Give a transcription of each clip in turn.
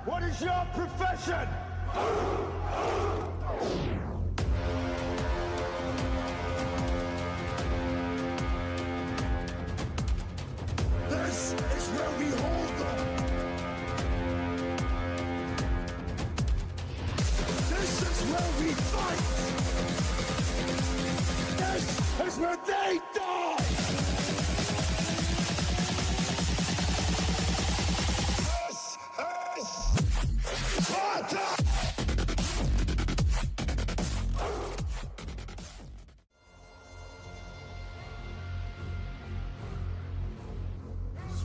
What is your profession? This is where we hold them. This is where we fight. This is where they die.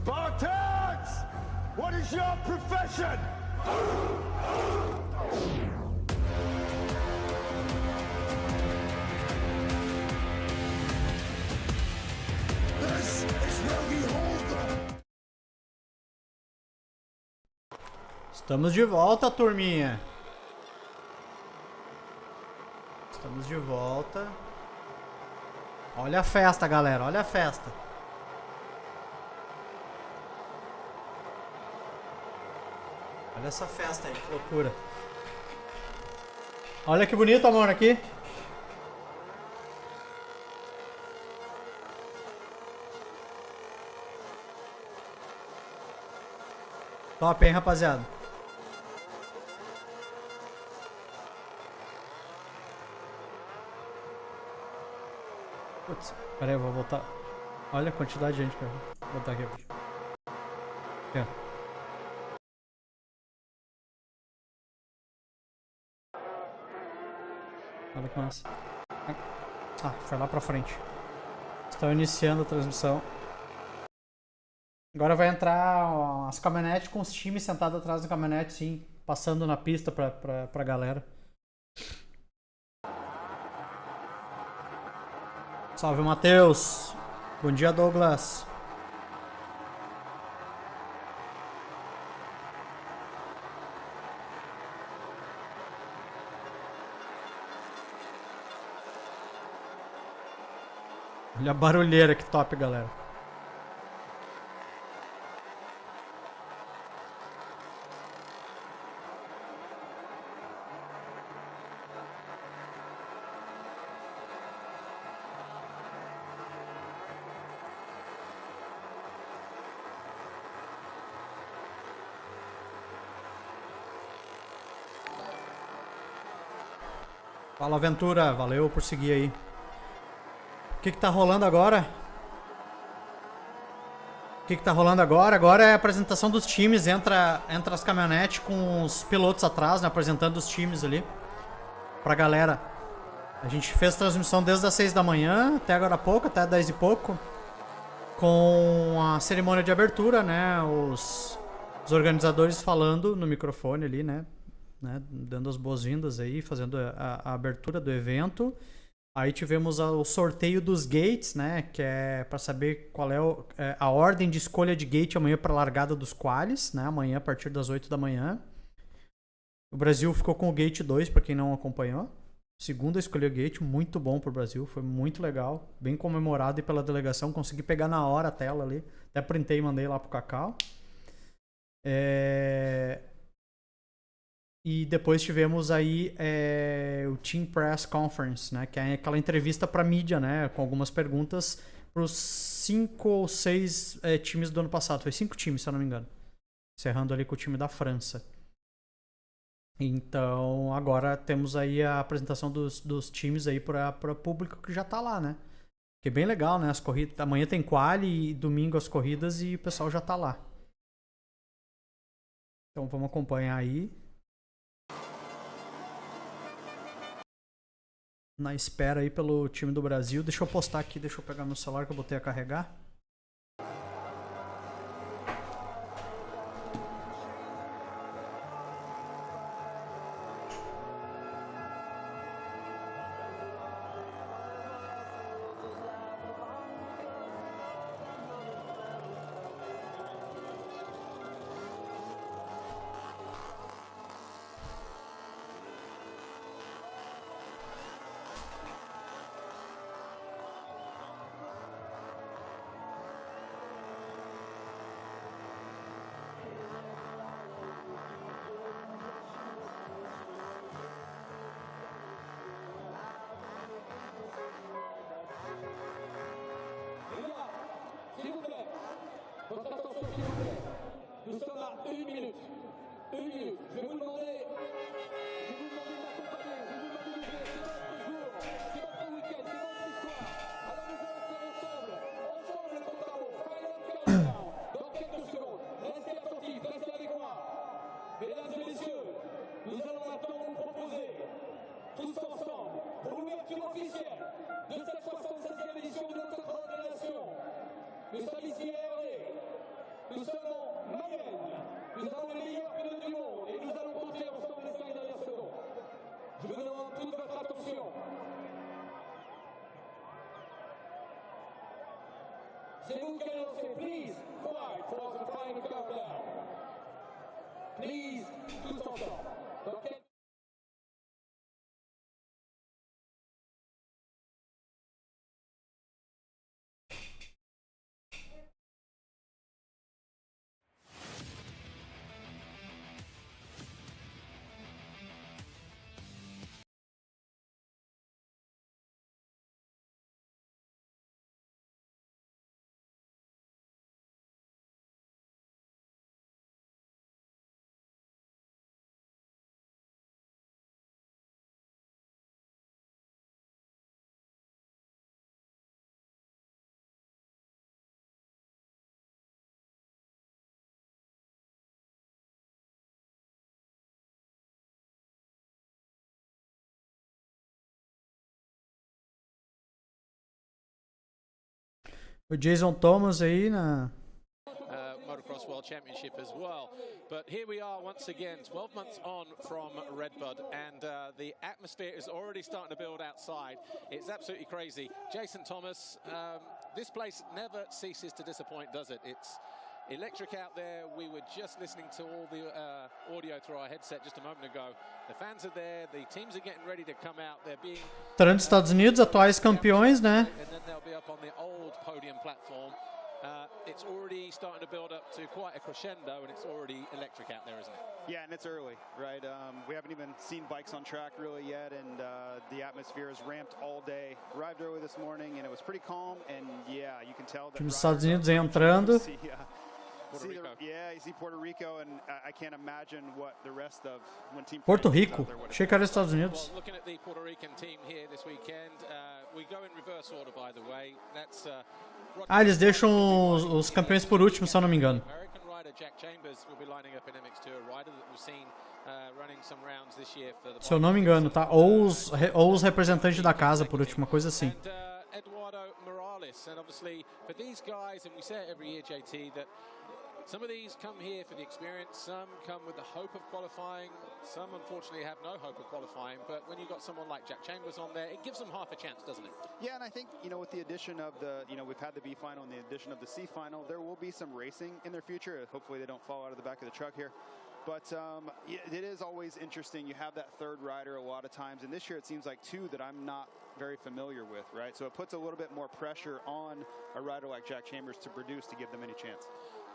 Spartans! What is your profession? This is where we hold them. Estamos de volta, turminha. Estamos de volta. Olha a festa, galera. Olha a festa. Olha essa festa aí, que loucura. Olha que bonito, amor, aqui. Top, hein, rapaziada? Putz, pera aí, eu vou voltar. Olha a quantidade de gente que eu vou botar aqui. Aqui, ó. Olha que massa. Ah, foi lá pra frente. Estão iniciando a transmissão. Agora vai entrar as caminhonetes com os times sentados atrás da caminhonete, sim. Passando na pista pra galera. Salve, Matheus. Bom dia, Douglas. Olha a barulheira, que top, galera. Fala, Aventura. Valeu por seguir aí. O que tá rolando agora? O que tá rolando agora? Agora é a apresentação dos times. Entra as caminhonetes com os pilotos atrás, né? Apresentando os times ali pra galera. A gente fez transmissão desde as 6 da manhã até agora há pouco, até 10 e pouco. Com a cerimônia de abertura, né? Os organizadores falando no microfone ali, né? Dando as boas-vindas aí, fazendo a abertura do evento. Aí tivemos o sorteio dos gates, né? Que é para saber qual é a ordem de escolha de gate amanhã para a largada dos qualis, né? Amanhã a partir das 8 da manhã. O Brasil ficou com o gate 2, para quem não acompanhou. Segunda escolheu o gate, muito bom pro Brasil, foi muito legal. Bem comemorado e pela delegação, consegui pegar na hora a tela ali. Até printei e mandei lá pro Cacau. E depois tivemos aí o Team Press Conference, né? Que é aquela entrevista para mídia, né? Com algumas perguntas para os 5 ou 6 times do ano passado. Foi 5 times, se eu não me engano. Encerrando ali com o time da França. Então, agora temos aí a apresentação dos times aí para o público que já tá lá, né? Que é bem legal, né? As corridas. Amanhã tem quali e domingo as corridas e o pessoal já tá lá. Então vamos acompanhar aí. Na espera aí pelo time do Brasil. Deixa eu postar aqui, deixa eu pegar meu celular que eu botei a carregar. s'il vous plaît. Nous sommes à 1 minute. 1 minute. Je vais vous demander de m'accompagner. Je vais vous demander d'ouvrir. C'est votre jour. C'est votre week-end. C'est votre histoire. Alors nous allons faire ensemble le compte à rebours. Final countdown. Dans quelques secondes. Restez attentifs. Restez avec moi. Mesdames et messieurs, nous allons maintenant vous proposer, tous ensemble, pour l'ouverture officielle de cette 76e édition de Motocross des Nations. Nous sommes ici à RD. Nous sommes en Mayenne. Nous avons les meilleurs pilotes du monde et nous allons compter ensemble les 5 dernières secondes. Je vous demande toute votre attention. C'est vous qui annoncez. Please, quiet for the final countdown. Please, tous ensemble. Donc, O Jason Thomas aí na... Motocross World Championship as well. But here we are once again, 12 months on from Redbud, and the atmosphere is already starting to build outside. It's absolutely crazy. Jason Thomas, this place never ceases to disappoint, does it? It's electric out there. We were just listening to all the audio through our headset just a moment ago. The fans are there, the teams are getting ready to come out. They're being Trans Estados Unidos, atuais campeões, né? and then they'll be up on the old podium platform. It's already starting to build up to quite a crescendo, and it's already electric out there, isn't it? Yeah, and it's early, right? We haven't even seen bikes on track really yet, and the atmosphere is ramped all day. Arrived early this morning, and it was pretty calm, and yeah, you can tell that... Time dos Estados Unidos entrando. You see Puerto Rico, and I can't imagine what the rest of... when Team Porto Canada Rico. goes out there, what Achei que era Estados Well, Unidos. looking at the Puerto Rican team here this weekend, we go in reverse order, by the way. That's Ah, eles deixam os campeões por último, se eu não me engano. American rider Jack Chambers will be lining up in MX2, a rider that we've seen running some rounds this year for the... Se eu não me engano, tá? Ou os representantes da casa por último, uma coisa assim. And Eduardo Morales, and obviously for these guys, and we say it every year, JT, that some of these come here for the experience, some come with the hope of qualifying, some unfortunately have no hope of qualifying, but when you've got someone like Jack Chambers on there, it gives them half a chance, doesn't it? Yeah, and I think, with the addition of the, we've had the B final and the addition of the C final, there will be some racing in their future. Hopefully they don't fall out of the back of the truck here. But it is always interesting. You have that third rider a lot of times, and this year it seems like two that I'm not very familiar with, right? So it puts a little bit more pressure on a rider like Jack Chambers to produce to give them any chance.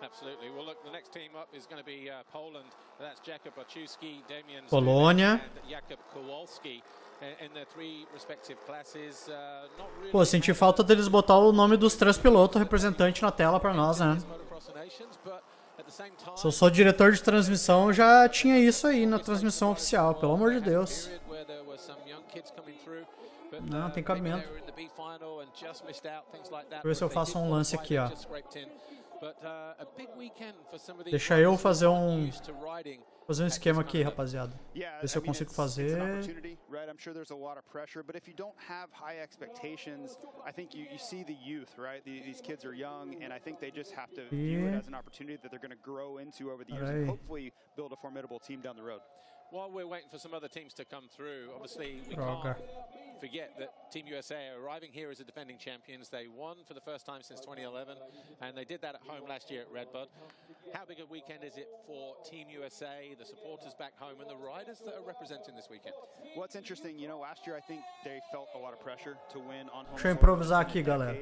Absolutely. Well, look, the next team up is going to be Poland. That's Jakub Baczewski, Damian Polônia. and Jakub Kowalski in their three respective classes. Not really Pô, senti falta deles botar o nome dos três pilotos representantes na tela pra nós, né? Motocross Nations, but at the same time, Se eu sou diretor de transmissão, eu já tinha isso aí na transmissão oficial, pelo amor de Deus. Não, tem cabimento. Deixa eu ver se eu faço um lance aqui, ó. Deixa eu fazer um esquema aqui, rapaziada. Ver se eu consigo fazer. Right, I'm sure there's a lot of pressure, but if you don't have high expectations, I think you see the youth, right? These kids are young, and I think they just have to view it as an opportunity that they're going to grow into over the years and hopefully build a formidable team down the road. While we're waiting for some other teams to come through, obviously we can't forget that Team USA are arriving here as the defending champions. They won for the first time since 2011, and they did that at home last year at Redbud. How big a weekend is it for Team USA, the supporters back home, and the riders that are representing this weekend? Well, it's interesting. Last year I think they felt a lot of pressure to win on home. Deixa eu improvisar aqui, galera.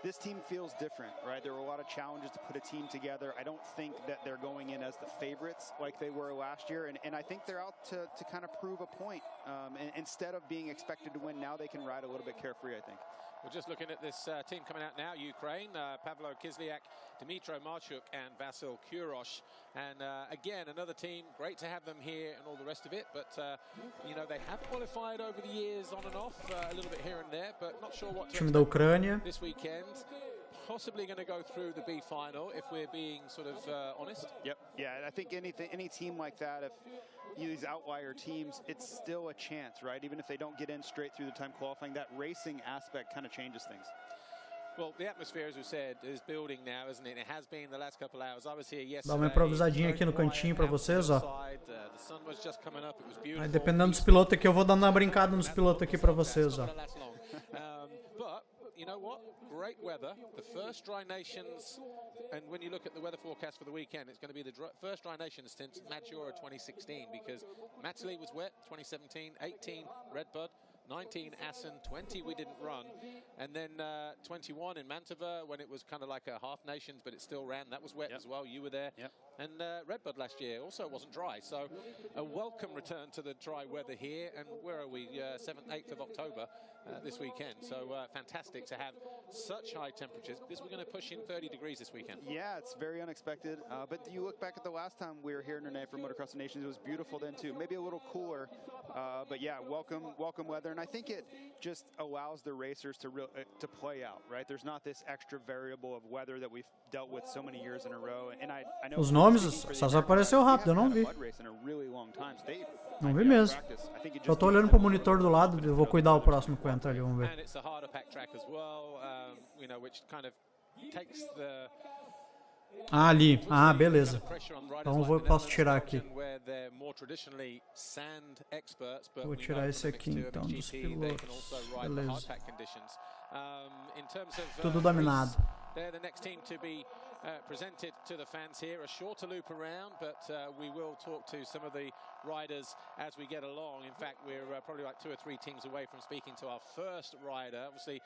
This team feels different, right? There were a lot of challenges to put a team together. I don't think that they're going in as the favorites like they were last year, and I think they're out to kind of prove a point. And instead of being expected to win, now they can ride a little bit carefree, I think. We're just looking at this team coming out now. Ukraine, Pavlo Kisliak, Dmitro Marchuk, and Vasil Kurosh. And again, another team. Great to have them here and all the rest of it. But you know, they have qualified over the years on and off, a little bit here and there. But not sure what to Time da Ucrânia. this weekend. Possibly going to go through the B final if we're being sort of honest. Yep. Yeah, I think any team like that, if you these outlier teams, it's still a chance, right? Even if they don't get in straight through the time qualifying, that racing aspect kind of changes things. Well, the atmosphere, as we said, is building now, isn't it? It has been the last couple hours. I was here yesterday. Dá uma improvisadinha aqui no cantinho pra vocês, ó. The sun was just coming up. It was beautiful. Aí, dependendo dos pilotos aqui, eu vou dando uma brincada nos pilotos aqui pra vocês, ó. But you know what? Great weather. The first dry nations, and when you look at the weather forecast for the weekend, it's going to be the first dry nations since Maggiora 2016, because Matterley was wet, 2017, 18 Redbud, 19 Assen, 20 we didn't run, and then 21 in Mantova when it was kind of like a half nations, but it still ran. That was wet as well. You were there. Yep. And Redbud last year also wasn't dry, so a welcome return to the dry weather here. And where are we? 7th, 8th of October this weekend. So fantastic to have such high temperatures, because we're going to push in 30 degrees this weekend. Yeah, it's very unexpected. But you look back at the last time we were here in Renee for Motocross Das Nations, it was beautiful then too. Maybe a little cooler, but yeah, welcome weather. And I think it just allows the racers to play out, right? There's not this extra variable of weather that we've dealt with so many years in a row. And I know Os nomes, só apareceu rápido, eu não vi. Não vi mesmo. Eu tô olhando pro monitor do lado, eu vou cuidar o próximo que entra ali, vamos ver. And it's a harder pack track as well, you know, which kind of takes the Ah, ali. Ah, beleza. Então posso tirar aqui. Vou tirar esse aqui então dos pilotos. Beleza. Tudo dominado. They're the next team to be presented to the fans here. A shorter loop around, but we will talk to some of the riders as we get along. In fact, we're probably like 2 or 3 teams away from speaking to our first rider. Obviously,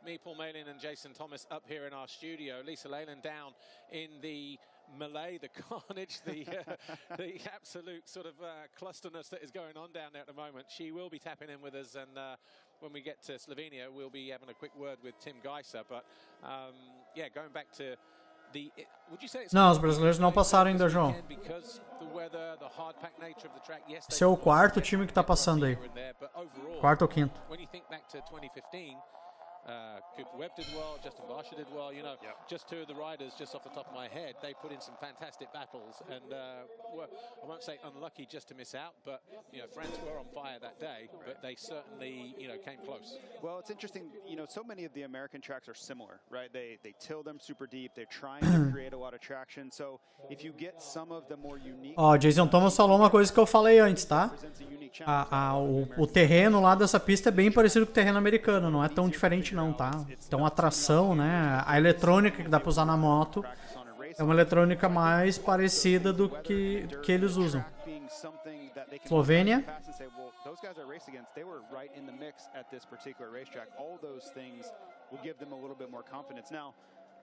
me, Paul Malin, and Jason Thomas up here in our studio. Lisa Leyland down in the melee, the carnage, the absolute sort of clusterness that is going on down there at the moment. She will be tapping in with us, and when we get to Slovenia, we'll be having a quick word with Tim Geiser. But yeah, going back to the, would you say it's Não, os brasileiros não passaram ainda, João. because the weather, the hard pack nature of the track? Yes, Esse é o quarto time que tá passando aí. Quarto ou quinto. When you think back to 2015, Cooper Webb did well, Justin Barsha did well, you know, just 2 of the riders just off the top of my head, they put in some fantastic battles, and were, I won't say unlucky just to miss out, but, you know, France were on fire that day, but they certainly, you know, came close. Well, it's interesting, you know, so many of the American tracks are similar, right? They till them super deep, they're trying to create a lot of traction, so if you get some of the more unique... Ó, Jason Thomas falou uma coisa que eu falei antes, tá? O terreno lá dessa pista é bem parecido com o terreno americano, não é tão diferente não, tá? Então a tração, né? A eletrônica que dá pra usar na moto é uma eletrônica mais parecida do que eles usam. Eslovênia.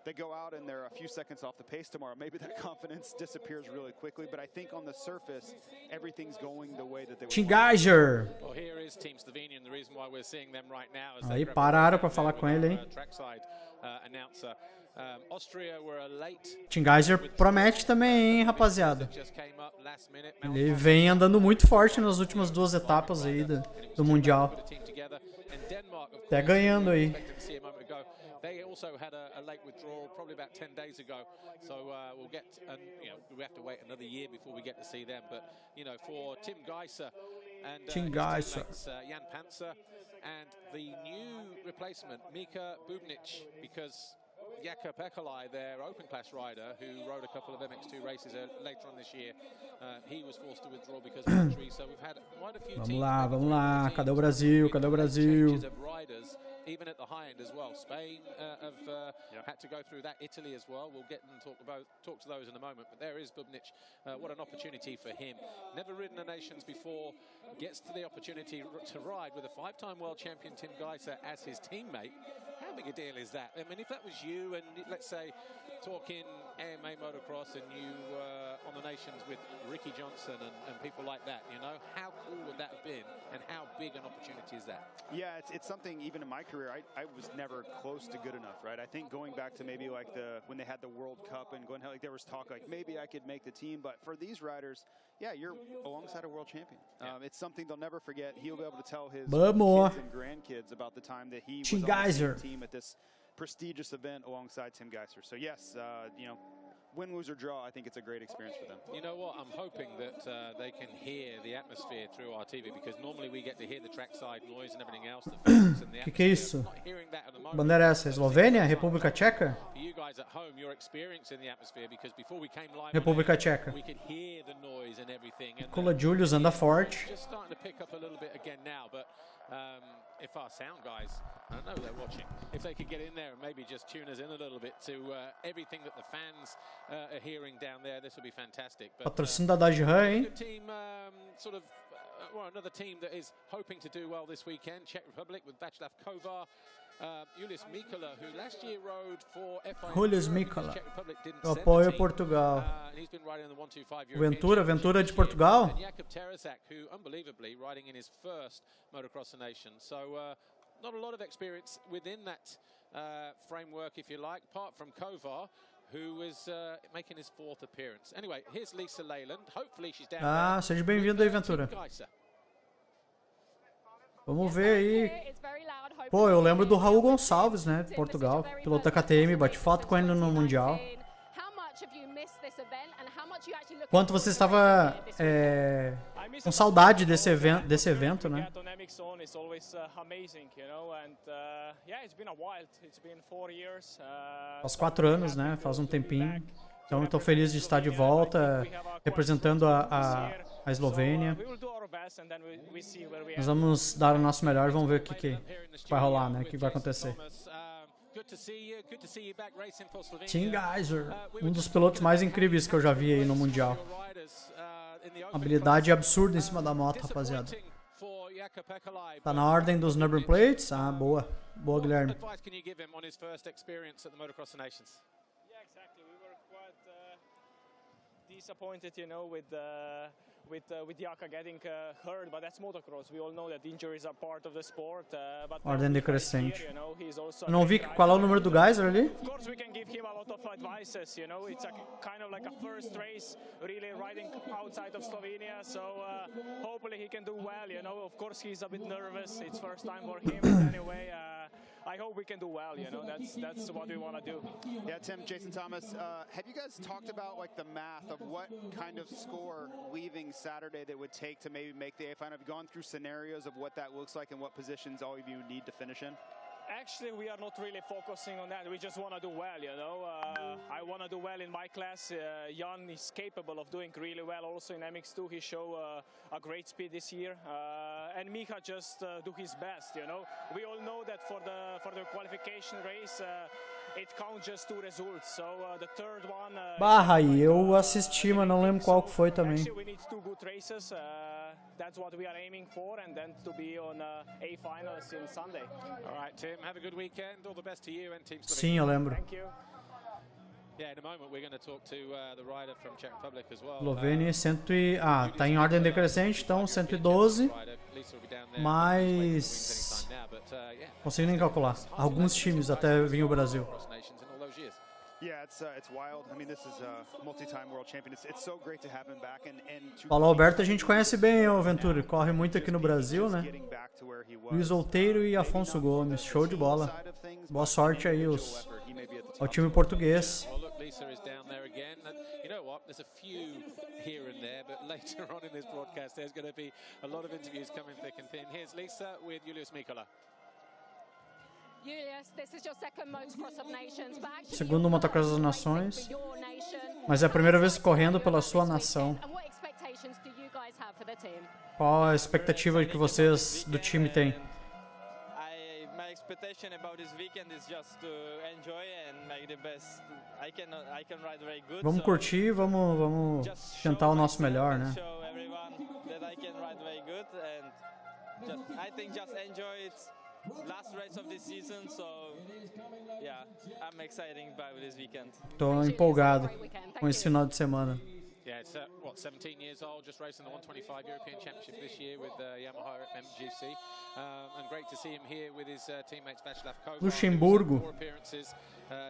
They go out and they're a few seconds off the pace tomorrow. Maybe that confidence disappears really quickly, but I think on the surface, everything's going the way that they Team Geiser. Well, here is Team Slovenia, and the reason why we're seeing them right now is Aí pararam pra falar com ele, hein? Trackside announcer. Austria were a late. Team Geiser promete também, hein, rapaziada. Ele vem andando muito forte nas últimas 2 etapas aí do Mundial. Até ganhando aí. They also had a late withdrawal probably about 10 days ago, so we'll get, you know, we have to wait another year before we get to see them. But you know, for Tim Geiser and Tim Geiser, Jan Panzer, and the new replacement Mika Bubnic, because Jaka Pekalai, their open class rider, who rode a couple of MX2 races later on this year, he was forced to withdraw because of injury. So we've had quite a few teams. Vamos lá. Cadê o Brasil? Cadê o Brasil? Even at the high end as well. Spain have had to go through that. Italy as well. We'll get and talk to those in a moment. But there is Bubnic. What an opportunity for him. Never ridden the Nations before. Gets to the opportunity to ride with a 5-time world champion Tim Geiser as his teammate. How big a deal is that? I mean, if that was you and let's say talking AMA motocross and you on the Nations with Ricky Johnson and people like that, you know? How cool would that have been, and how big an opportunity is that? Yeah, it's something, even in my career, I was never close to good enough, right? I think going back to maybe like when they had the World Cup and going, like there was talk like maybe I could make the team, but for these riders, yeah, you're alongside a world champion. It's something they'll never forget. He'll be able to tell his kids and grandkids about the time that he was on the same team at this prestigious event alongside Tim Geiser. So yes, you know, win, lose, or draw, I think it's a great experience for them. You know what? I'm hoping that they can hear the atmosphere through our TV, because normally we get to hear the trackside noise and everything else. Que é isso? Bandeira é essa? Eslovênia? República Tcheca? República Tcheca. Nicola Julius anda forte. If our sound guys, I don't know, they're watching, if they could get in there and maybe just tune us in a little bit to everything that the fans are hearing down there, this would be fantastic. Patrocínio da Dajhan, hein? Team, sort of, well, another team that is hoping to do well this weekend, Czech Republic with Václav Kovar. Julius Mikola, who last year rode for FIA Julius Mikola. Eu apoio Portugal. Ventura de Portugal. Jakob Teresak, who unbelievably riding in his first Motocross Das Nações. So not a lot of experience within that framework, if you like, apart from Kovar, who is making his 4th appearance. Anyway, here's Lisa Leyland. Hopefully she's down there. Seja bem-vindo aí, Ventura. Vamos ver aí. Pô, eu lembro do Raul Gonçalves, né, de Portugal, piloto da KTM, bate foto com ele no Mundial. Quanto você estava com saudade desse evento, né? Faz 4 anos, né? Faz um tempinho. Então eu estou feliz de estar de volta, representando a Eslovênia. Nós vamos dar o nosso melhor, vamos ver o que vai rolar, né? O que vai acontecer. Tim Geiser, um dos pilotos mais incríveis que eu já vi aí no Mundial. Habilidade absurda em cima da moto, rapaziada. Tá na ordem dos number plates? Ah, boa. Boa, Guilherme. Disappointed, you know, with Jaka getting hurt, but that's motocross. We all know that injuries are part of the sport. Ordem decrescente. Eu não vi qual é o número do Geiser ali. Of course, we can give him a lot of advices. You know, it's a kind of like a first race, really riding outside of Slovenia. So hopefully he can do well. You know, of course he's a bit nervous. It's first time for him. But anyway, I hope we can do well. You know, that's what we want to do. Yeah, Tim, Jason Thomas, have you guys talked about like the math of what kind of score leaving Saturday that would take to maybe make the A final? Have you gone through scenarios of what that looks like and what positions all of you need to finish in? Actually, we are not really focusing on that. We just want to do well, you know. I want to do well in my class. Jan is capable of doing really well also in MX2. He showed a great speed this year. And Mika just do his best, you know. We all know that for the qualification race, it counts just 2 results. So the third one... Barra, eu assisti, mas não lembro qual foi também. Actually, we need 2 good races. That's what we are aiming for, and then to be on A finals in Sunday. All right, Tim, have a good weekend. All the best to you and Team Slovenia. Sim, eu lembro. Thank you. Yeah, in a moment we're going to talk to the rider from Czech Republic as well. Eslovênia, tá em ordem decrescente, então 112, mas consigo nem calcular. Alguns times até vir o Brasil. Yeah, it's wild. I mean, this is a multi-time world champion. It's so great to have him back and Paulo Alberto a gente conhece bem, o Ventura. Corre muito aqui no Brasil, né? Luiz Outeiro e Afonso Gomes. Show de bola. Boa sorte aí ao time português. Lisa is down there again. And you know what? There's a few here and there, but later on in this broadcast, there's going to be a lot of interviews coming thick and thin. Here's Lisa with Julius Mikola. Segundo Motocross Das Nações, mas é a primeira vez correndo pela sua nação. Qual a expectativa que vocês do time têm? Vamos curtir, vamos tentar o nosso melhor, né? Last race of this season, so yeah, I'm excited about this weekend. Tô empolgado com esse final de semana. Yeah, it's what, 17 years old, just racing the 125 European Championship this year with Yamaha MGC. And great to see him here with his teammates Václav Kovar. Luxemburgo. 4 appearances.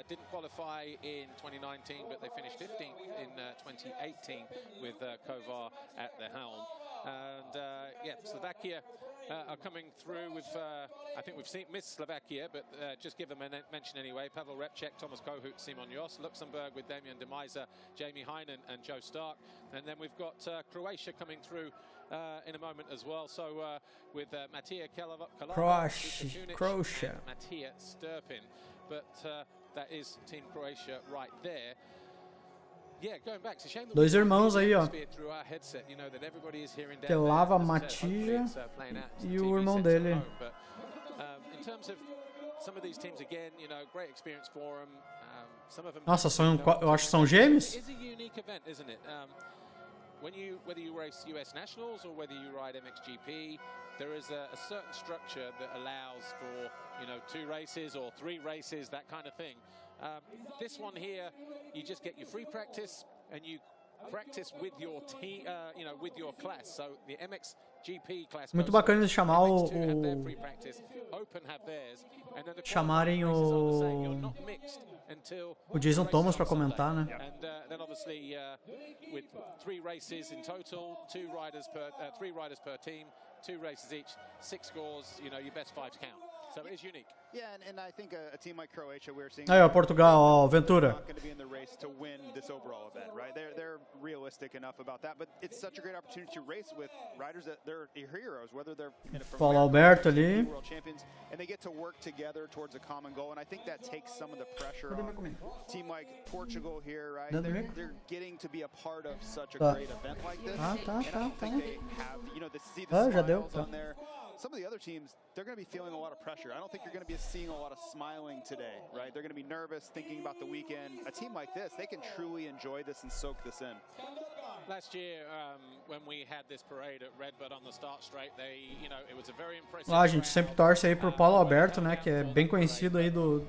Didn't qualify in 2019, but they finished 15th in 2018 with Kovar at the helm. And yeah, Slovakia are coming through with, I think we've missed Slovakia, but just give them a mention anyway. Pavel Repchek, Thomas Kohut, Simon Jos. Luxembourg with Damian de Meiser, Jamie Heinen and Joe Stark. And then we've got Croatia coming through in a moment as well. So with Matija Kalava, Croatia. and Matija Sturpin. But that is Team Croatia right there. Yeah, going back, it's a shame that Dois irmãos aí, ó. through our headset, you know, that everybody is hearing down Que there, lava as Matija hopefully it's, playing out some e o TV irmão sets at dele. home. But, in terms of some of these teams, again, you know, great experience for them. Some of them, Nossa, são, you know, eu acho que são gêmeos. It is a unique event, isn't it? Whether you race US Nationals or whether you ride MXGP, there is a certain structure that allows for, you know, 2 races or 3 races, that kind of thing. This one here, you just get your free practice and you practice with your team, you know, with your class. So the MXGP class. Muito bacana eles chamar chamarem o Jason Thomas para comentar, né? And then obviously with 3 races in total, 3 riders per team, 2 races each, 6 scores, you know, your best 5 count. So it is unique. Yeah, and I think a team like Croatia, we're seeing. Aí, ó, Portugal, ó, Ventura. Not going to be in the race to win this overall event, right? They're realistic enough about that, but it's such a great opportunity to race with riders that they're heroes, whether they're Paulo Alberto ali. world champions, and they get to work together towards a common goal. And I think that takes some of the pressure off a team like Portugal here, right? They're getting to be a part of such a great event like this. And I don't think they have, you know, the smiles on there. Some of the other teams, they're going to be feeling a lot of pressure. I don't think you're going to be seeing a lot of smiling today, right? They're going to be nervous, thinking about the weekend. A team like this, they can truly enjoy this and soak this in. Last year, when we had this parade at Redbud on the start straight, you know, it was a very impressive. A gente sempre torce aí pro Paulo Alberto, né? Que é bem conhecido aí no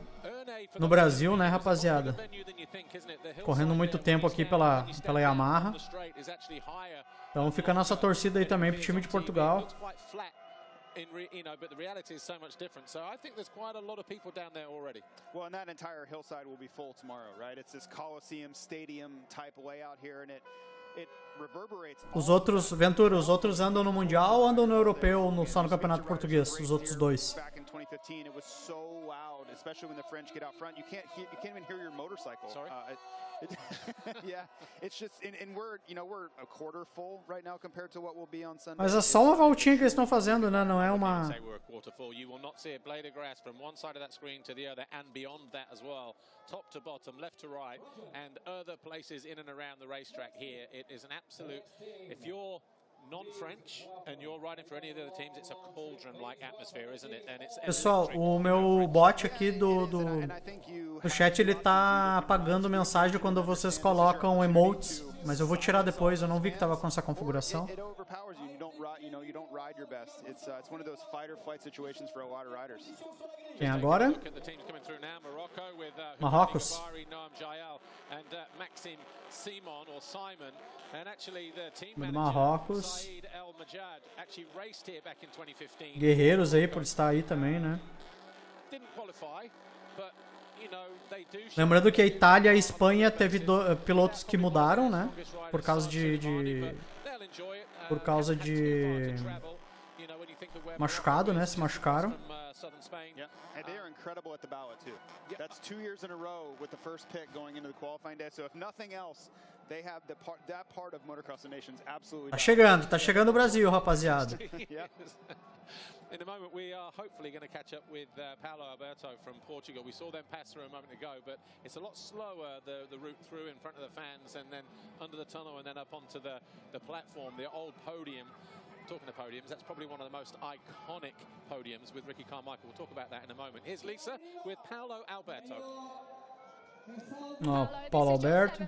Brasil, né, rapaziada? Correndo muito tempo aqui pela Yamaha. Então fica a nossa torcida aí também pro time de Portugal. You know, but the reality is so much different. So I think there's quite a lot of people down there already. Well, and that entire hillside will be full tomorrow, right? It's this Coliseum stadium type layout here, and it reverberates. Os outros, Ventura, os outros andam no Mundial ou andam no Europeu ou só no Campeonato Português? Os outros dois. Back in 2015, it was so loud, especially when the French get out front. You can't even hear your motorcycle. Sorry. Yeah, it's just, and we're a quarter full right now compared to what we'll be on Sunday. Mas é só uma voltinha que eles estão fazendo, né? Não é uma. You will not see a blade of grass from one side of that screen to the other and beyond that as well, top to bottom, left to right, and other places in and around the racetrack here. It is an absolute. If you're non-French and you're riding for any of the other teams, it's a cauldron-like atmosphere, isn't it? And it's Pessoal, o meu bot aqui do chat, ele tá apagando mensagem quando vocês colocam emotes, mas eu vou tirar depois, eu não vi que tava com essa configuração. Quem agora? Marrocos. Marrocos. Guerreiros aí por estar aí também, né? Lembrando que a Itália e a Espanha teve pilotos que mudaram, né? Por causa de machucado, né? Se machucaram. And they are incredible at the ballot too. That's 2 years in a row with the first pick going into the qualifying day. So if nothing else, they have that part of Motocross Das Nações absolutely. Tá chegando o Brasil, rapaziada. In a moment, we are hopefully going to catch up with Paulo Alberto from Portugal. We saw them pass through a moment ago, but it's a lot slower, the route through in front of the fans and then under the tunnel and then up onto the platform, the old podium. Talking of podiums, that's probably one of the most iconic podiums with Ricky Carmichael. We'll talk about that in a moment. Here's Lisa with Paulo Alberto. Paulo Alberto.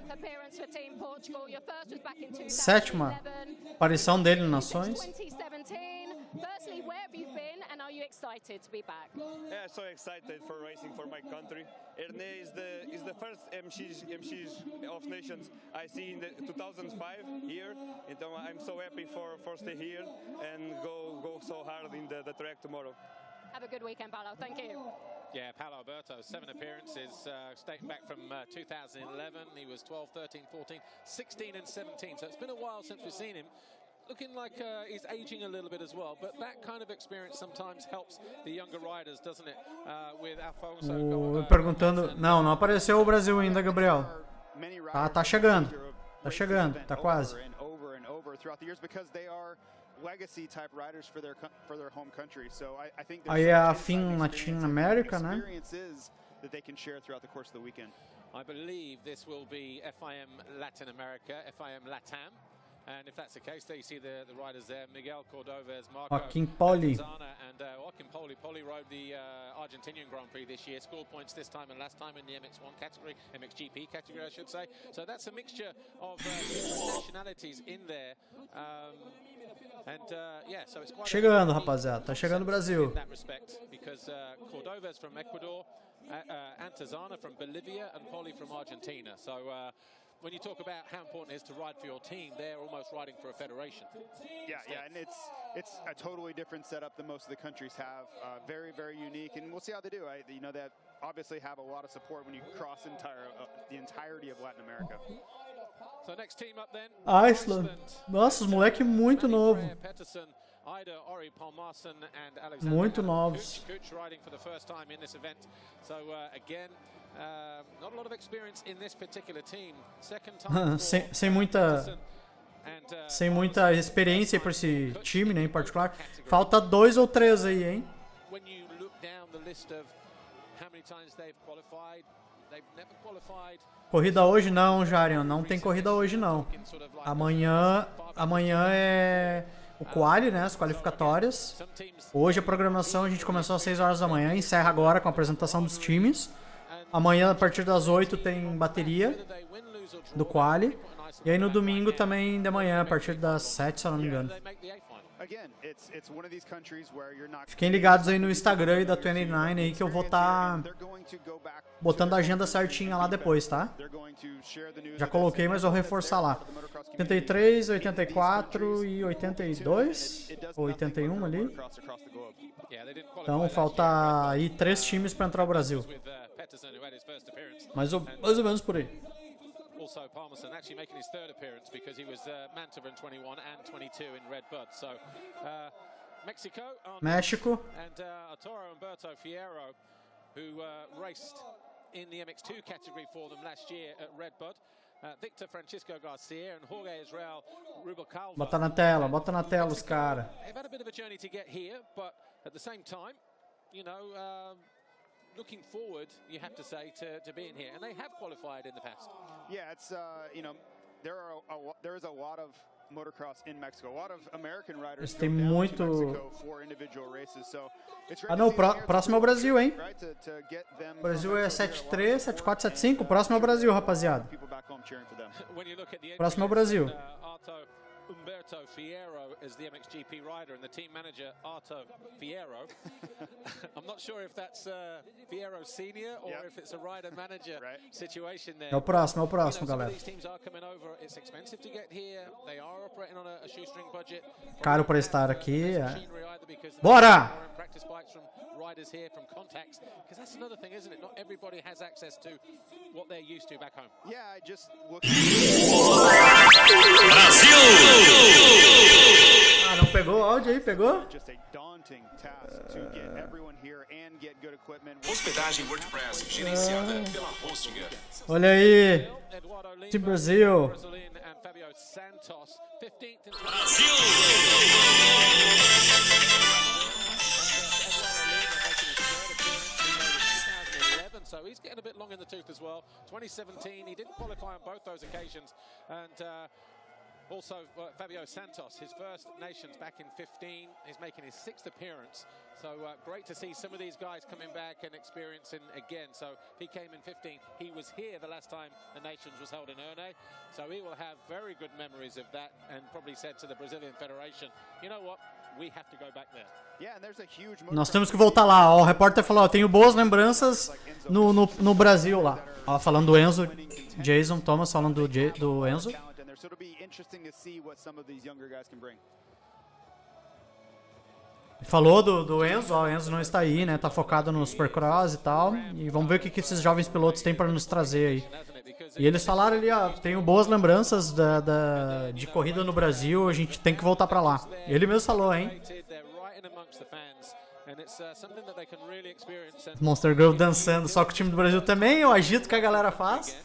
Sétima aparição dele nas Nações. excited to be back. Yeah, so excited for racing for my country. Erne is the first MX of Nations I see in the 2005 here. Então I'm so happy for stay here and go so hard in the track tomorrow. Have a good weekend, Paolo. Thank you. Yeah, Paulo Alberto, 7 appearances, dating back from 2011. He was 12, 13, 14, 16 and 17. So it's been a while since we've seen him. Looking like he's aging a little bit as well, but that kind of experience sometimes helps the younger riders, doesn't it? With Alfonso. Perguntando, não apareceu o Brasil ainda, Gabriel. Tá chegando. Tá chegando, tá quase. Legacy type riders for their home country. So I think Aí é a FIM Latin America, né? Experiences that they can share throughout the course of the weekend. I believe this will be FIM Latin America, FIM Latam. And if that's the case, there you see the riders there, Miguel Cordovez, Marco Joaquim Poli. and Joaquim Poli. Poli rode the Argentinian Grand Prix this year, scored points this time and last time in the MX1 category, MXGP category, I should say. So that's a mixture of different nationalities in there. Yeah, so it's quite chegando, rapaziada, tá chegando o Brasil. In that respect, because Cordovez from Ecuador, Antezana from Bolivia, and Poli from Argentina. So when you talk about how important it is to ride for your team, they're almost riding for a federation. Yeah, and it's a totally different setup than most of the countries have. Very, very unique, and we'll see how they do. You know, that obviously have a lot of support when you cross the entirety of Latin America. So next team up then, Iceland. Nossa, os moleque muito novo. Muito novos. Riding for the first time in this event. So again, not a lot of experience in this particular team. Second time sem muita experiência para esse time, né, em particular. Falta 2 ou 3 aí, hein? When you look down the list of how many times they've qualified, they've never qualified. Corrida hoje não, Jarian, não tem corrida hoje não. Amanhã é o quali, né, as qualificatórias. Hoje a programação a gente começou às 6 horas da manhã, encerra agora com a apresentação dos times. Amanhã a partir das 8 tem bateria do quali. E aí no domingo também de manhã, a partir das 7, se eu não me engano. Fiquem ligados aí no Instagram e da 29 aí que eu vou estar botando a agenda certinha lá depois, tá? Já coloquei, mas vou reforçar lá. 83, 84 e 82 ou 81 ali. Então falta aí 3 times para entrar o Brasil. Mais ou menos por aí. Also, Parmesan actually making his third appearance because he was Mantovan 21 and 22 in Red Bud. So, México. And Arturo Humberto Fierro, who raced in the MX2 category for them last year at Red Bud. Victor Francisco Garcia and Jorge Israel Rubalcaba. Bota na tela os caras. They've had a bit of a journey to get here, but at the same time, you know, looking forward, you have to say, to being here, and they have qualified in the past. Yeah, it's you know, there is a lot of motocross in Mexico. A lot of American riders tem go down muito to Mexico for individual races. So it's não, próximo é o Brasil, hein? O Brasil é 7-3, 7-4, 7-5. Próximo é o Brasil, rapaziada. Próximo é o Brasil. Humberto Fierro is the MXGP rider and the team manager Arto Fierro. I'm not sure if that's Fierro senior or if it's a rider manager situation there. É o próximo, galera. These teams are coming over. It's expensive to get here. They are operating on a shoestring budget. Caro para estar aqui. Bora! Practice bikes from riders here from contacts, because that's another thing, isn't it? Not everybody has access to what they're used to back home. Yeah, I just look. Brasil! Ah, não pegou o áudio aí? Pegou? Hospedagem WordPress, gerenciada pela Hostinger. Olha aí, Team Brasil. Brasil! So he's getting a bit long in the tooth as well. 2017, he didn't qualify on both those occasions, and Also, Fabio Santos, his first nations back in 15. He's making his 6th appearance. So great to see some of these guys coming back and experiencing again. So he came in 15. He was here the last time the nations was held in Erne. So he will have very good memories of that and probably said to the Brazilian Federation, you know what, we have to go back there. Yeah, and there's a huge Nós temos que voltar lá. Ó, o repórter falou, ó, tenho boas lembranças no Brasil lá. Ó, falando do Enzo, Jason Thomas falando do Enzo. So it'll be interesting to see what some of these younger guys can bring. Falou do Enzo, ó, o Enzo não está aí, né? Tá focado no Supercross e tal. E vamos ver o que esses jovens pilotos têm para nos trazer aí. E eles falaram ali, ó, tenho boas lembranças de corrida no Brasil, a gente tem que voltar para lá. Ele mesmo falou, hein? Monster Grove dançando, só que o time do Brasil também, o agito que a galera faz.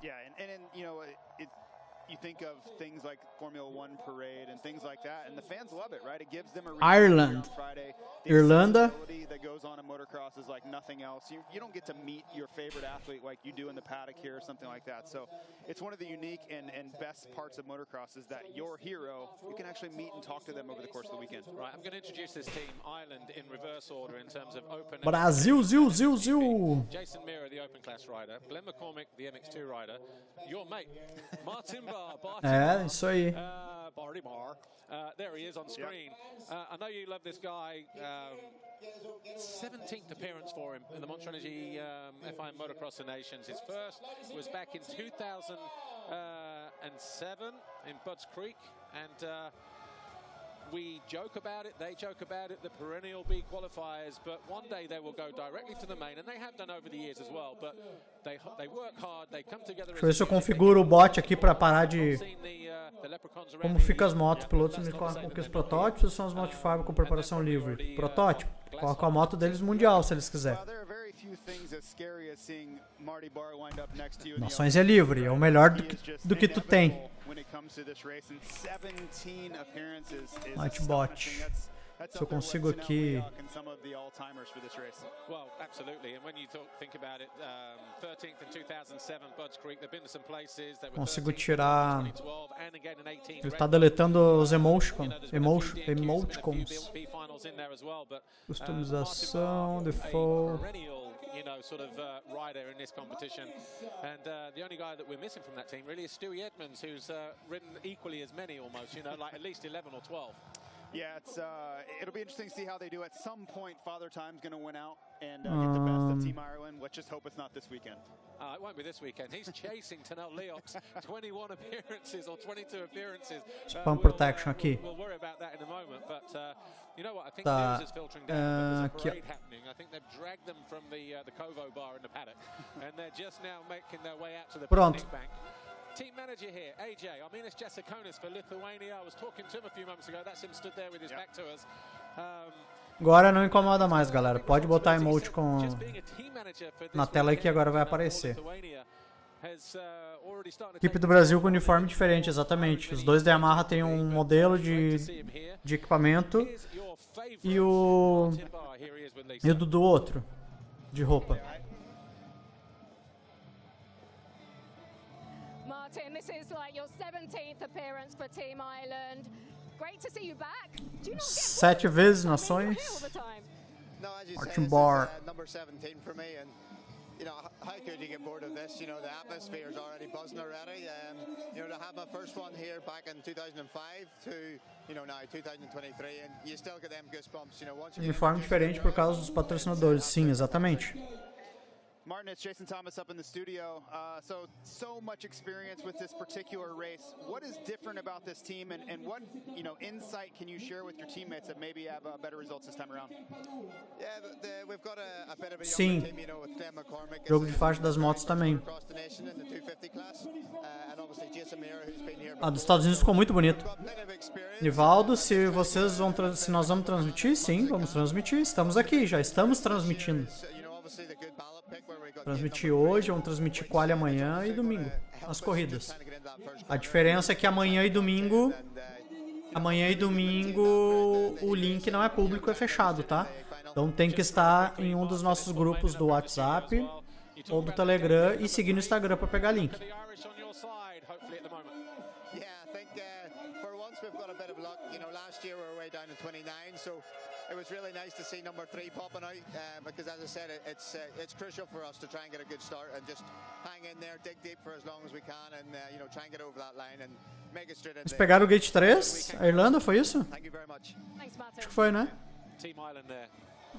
Yeah, and you know, you think of things like Formula One parade and things like that, and the fans love it, right? It gives them a reason Ireland, on Friday. Irlanda. That goes on in motocross is like nothing else. You don't get to meet your favorite athlete like you do in the paddock here or something like that. So it's one of the unique and best parts of motocross is that your hero, you can actually meet and talk to them over the course of the weekend. Right, I'm going to introduce this team, Ireland, in reverse order in terms of open. Brasil, Zil. Jason Mira, the open class rider. Glenn McCormick, the MX2 rider. Your mate, Martin Barr. É, isso aí. Barty Barr. There he is on screen. I know you love this guy. 17th appearance for him in the Monster Energy FIM Motocross the Nations. His first was back in 2007 in Budds Creek, and we joke about it, they joke about it, the perennial B qualifiers, but one day they will go directly to the main, and they have done over the years as well, but they work hard, they come together. Deixa eu ver se eu configuro o bot aqui para parar de... Como fica as motos, pilotos me colocam que os protótipos são as motos de fábrica com preparação livre. Protótipo, coloca a moto deles mundial se eles quiserem. Nações é livre, é o melhor do que tu tem. Nightbot. Se eu consigo aqui... Consigo tirar... Ele tá deletando os emoticons. Customização, default... You know, sort of rider in this competition, and the only guy that we're missing from that team really is Stewie Edmonds, who's ridden equally as many almost, you know, like at least 11 or 12. Yeah, it'll be interesting to see how they do. At some point, Father Time's going to win out and get the best of Team Ireland. Let's just hope it's not this weekend. It won't be this weekend. He's chasing Tanel Leox, 21 appearances or 22 appearances. Spam protection aqui. We'll worry about that in a moment, but you know what? I think news is filtering down. There's a parade happening. I think they've dragged them from the Kovo bar in the paddock, and they're just now making their way out to the picnic bank. Team manager here, AJ, Arminas Jasakonis for Lithuania. I was talking to him a few months ago. That's him stood there with his back to us. Agora não incomoda mais, galera. Pode botar emoticon na tela aí que agora vai aparecer. Equipe do Brasil com uniforme diferente, exatamente. Os dois da Yamaha têm um modelo de equipamento e o do outro, de roupa. Martin, this is like your 17th appearance for Team Ireland. Great to see you back. Do you not get 7 vezes nações. Martin Barr. Number 17 for me, and you know, how could you get bored of this? You know, the atmosphere is already buzzing already. You know, to have my first one here back in 2005 to, you know, now 2023, and you still get them goosebumps. You know, once you Uniforme diferente por causa dos patrocinadores. Sim, exatamente. Martin, it's Jason Thomas up in the studio. So much experience with this particular race. What is different about this team, and what, you know, insight can you share with your teammates that maybe have better results this time around? Yeah, we've got a bit of a Sim. team, you know, with Glenn McCormick. Jogo de faixa das motos também. A dos Estados Unidos ficou muito bonito. Nivaldo, se nós vamos transmitir, sim, vamos transmitir. Estamos aqui, já estamos transmitindo. Transmitir hoje, vamos transmitir quali amanhã e domingo, as corridas. A diferença é que amanhã e domingo o link não é público, é fechado, tá? Então tem que estar em um dos nossos grupos do WhatsApp ou do Telegram e seguir no Instagram para pegar link. we've got a bit of luck. You know, last year we were way down in 29, so it was really nice to see number 3 popping out because, as I said, it's crucial for us to try and get a good start and just hang in there, dig deep for as long as we can, and you know, try and get over that line and make it straight in. Eles pegaram o Gate 3, a Irlanda, foi isso? Thank you very much. Thanks, Martin. Acho que foi, né? Team Island there.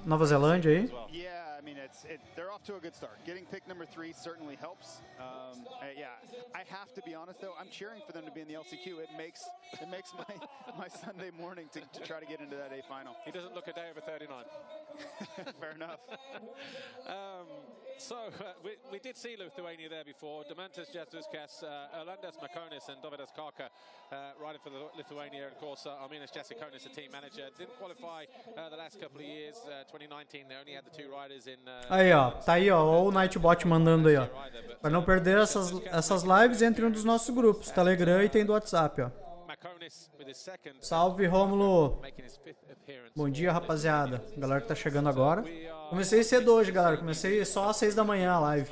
Nova Zelândia aí. Yeah, I mean, they're off to a good start. Getting pick number 3 certainly helps. Yeah, I have to be honest though, I'm cheering for them to be in the LCQ. It makes my Sunday morning to try to get into that A final. He doesn't look a day over 39. Fair enough. We did see Lithuania there before. Demantas Jastuskas, Erlandas Makonis and Dovydas Karka riding for the Lithuania. Of course, Arminas Jasikonis, the team manager. Didn't qualify the last couple of years. 2019, they only had the 2 riders in... Aí, ó. Tá aí, ó. O Nightbot mandando aí, ó. Pra não perder essas lives, entre um dos nossos grupos. Telegram e tem do WhatsApp, ó. Salve, Rômulo. Bom dia, rapaziada. Galera que tá chegando agora. Comecei cedo hoje, galera. Comecei só às 6 da manhã a live.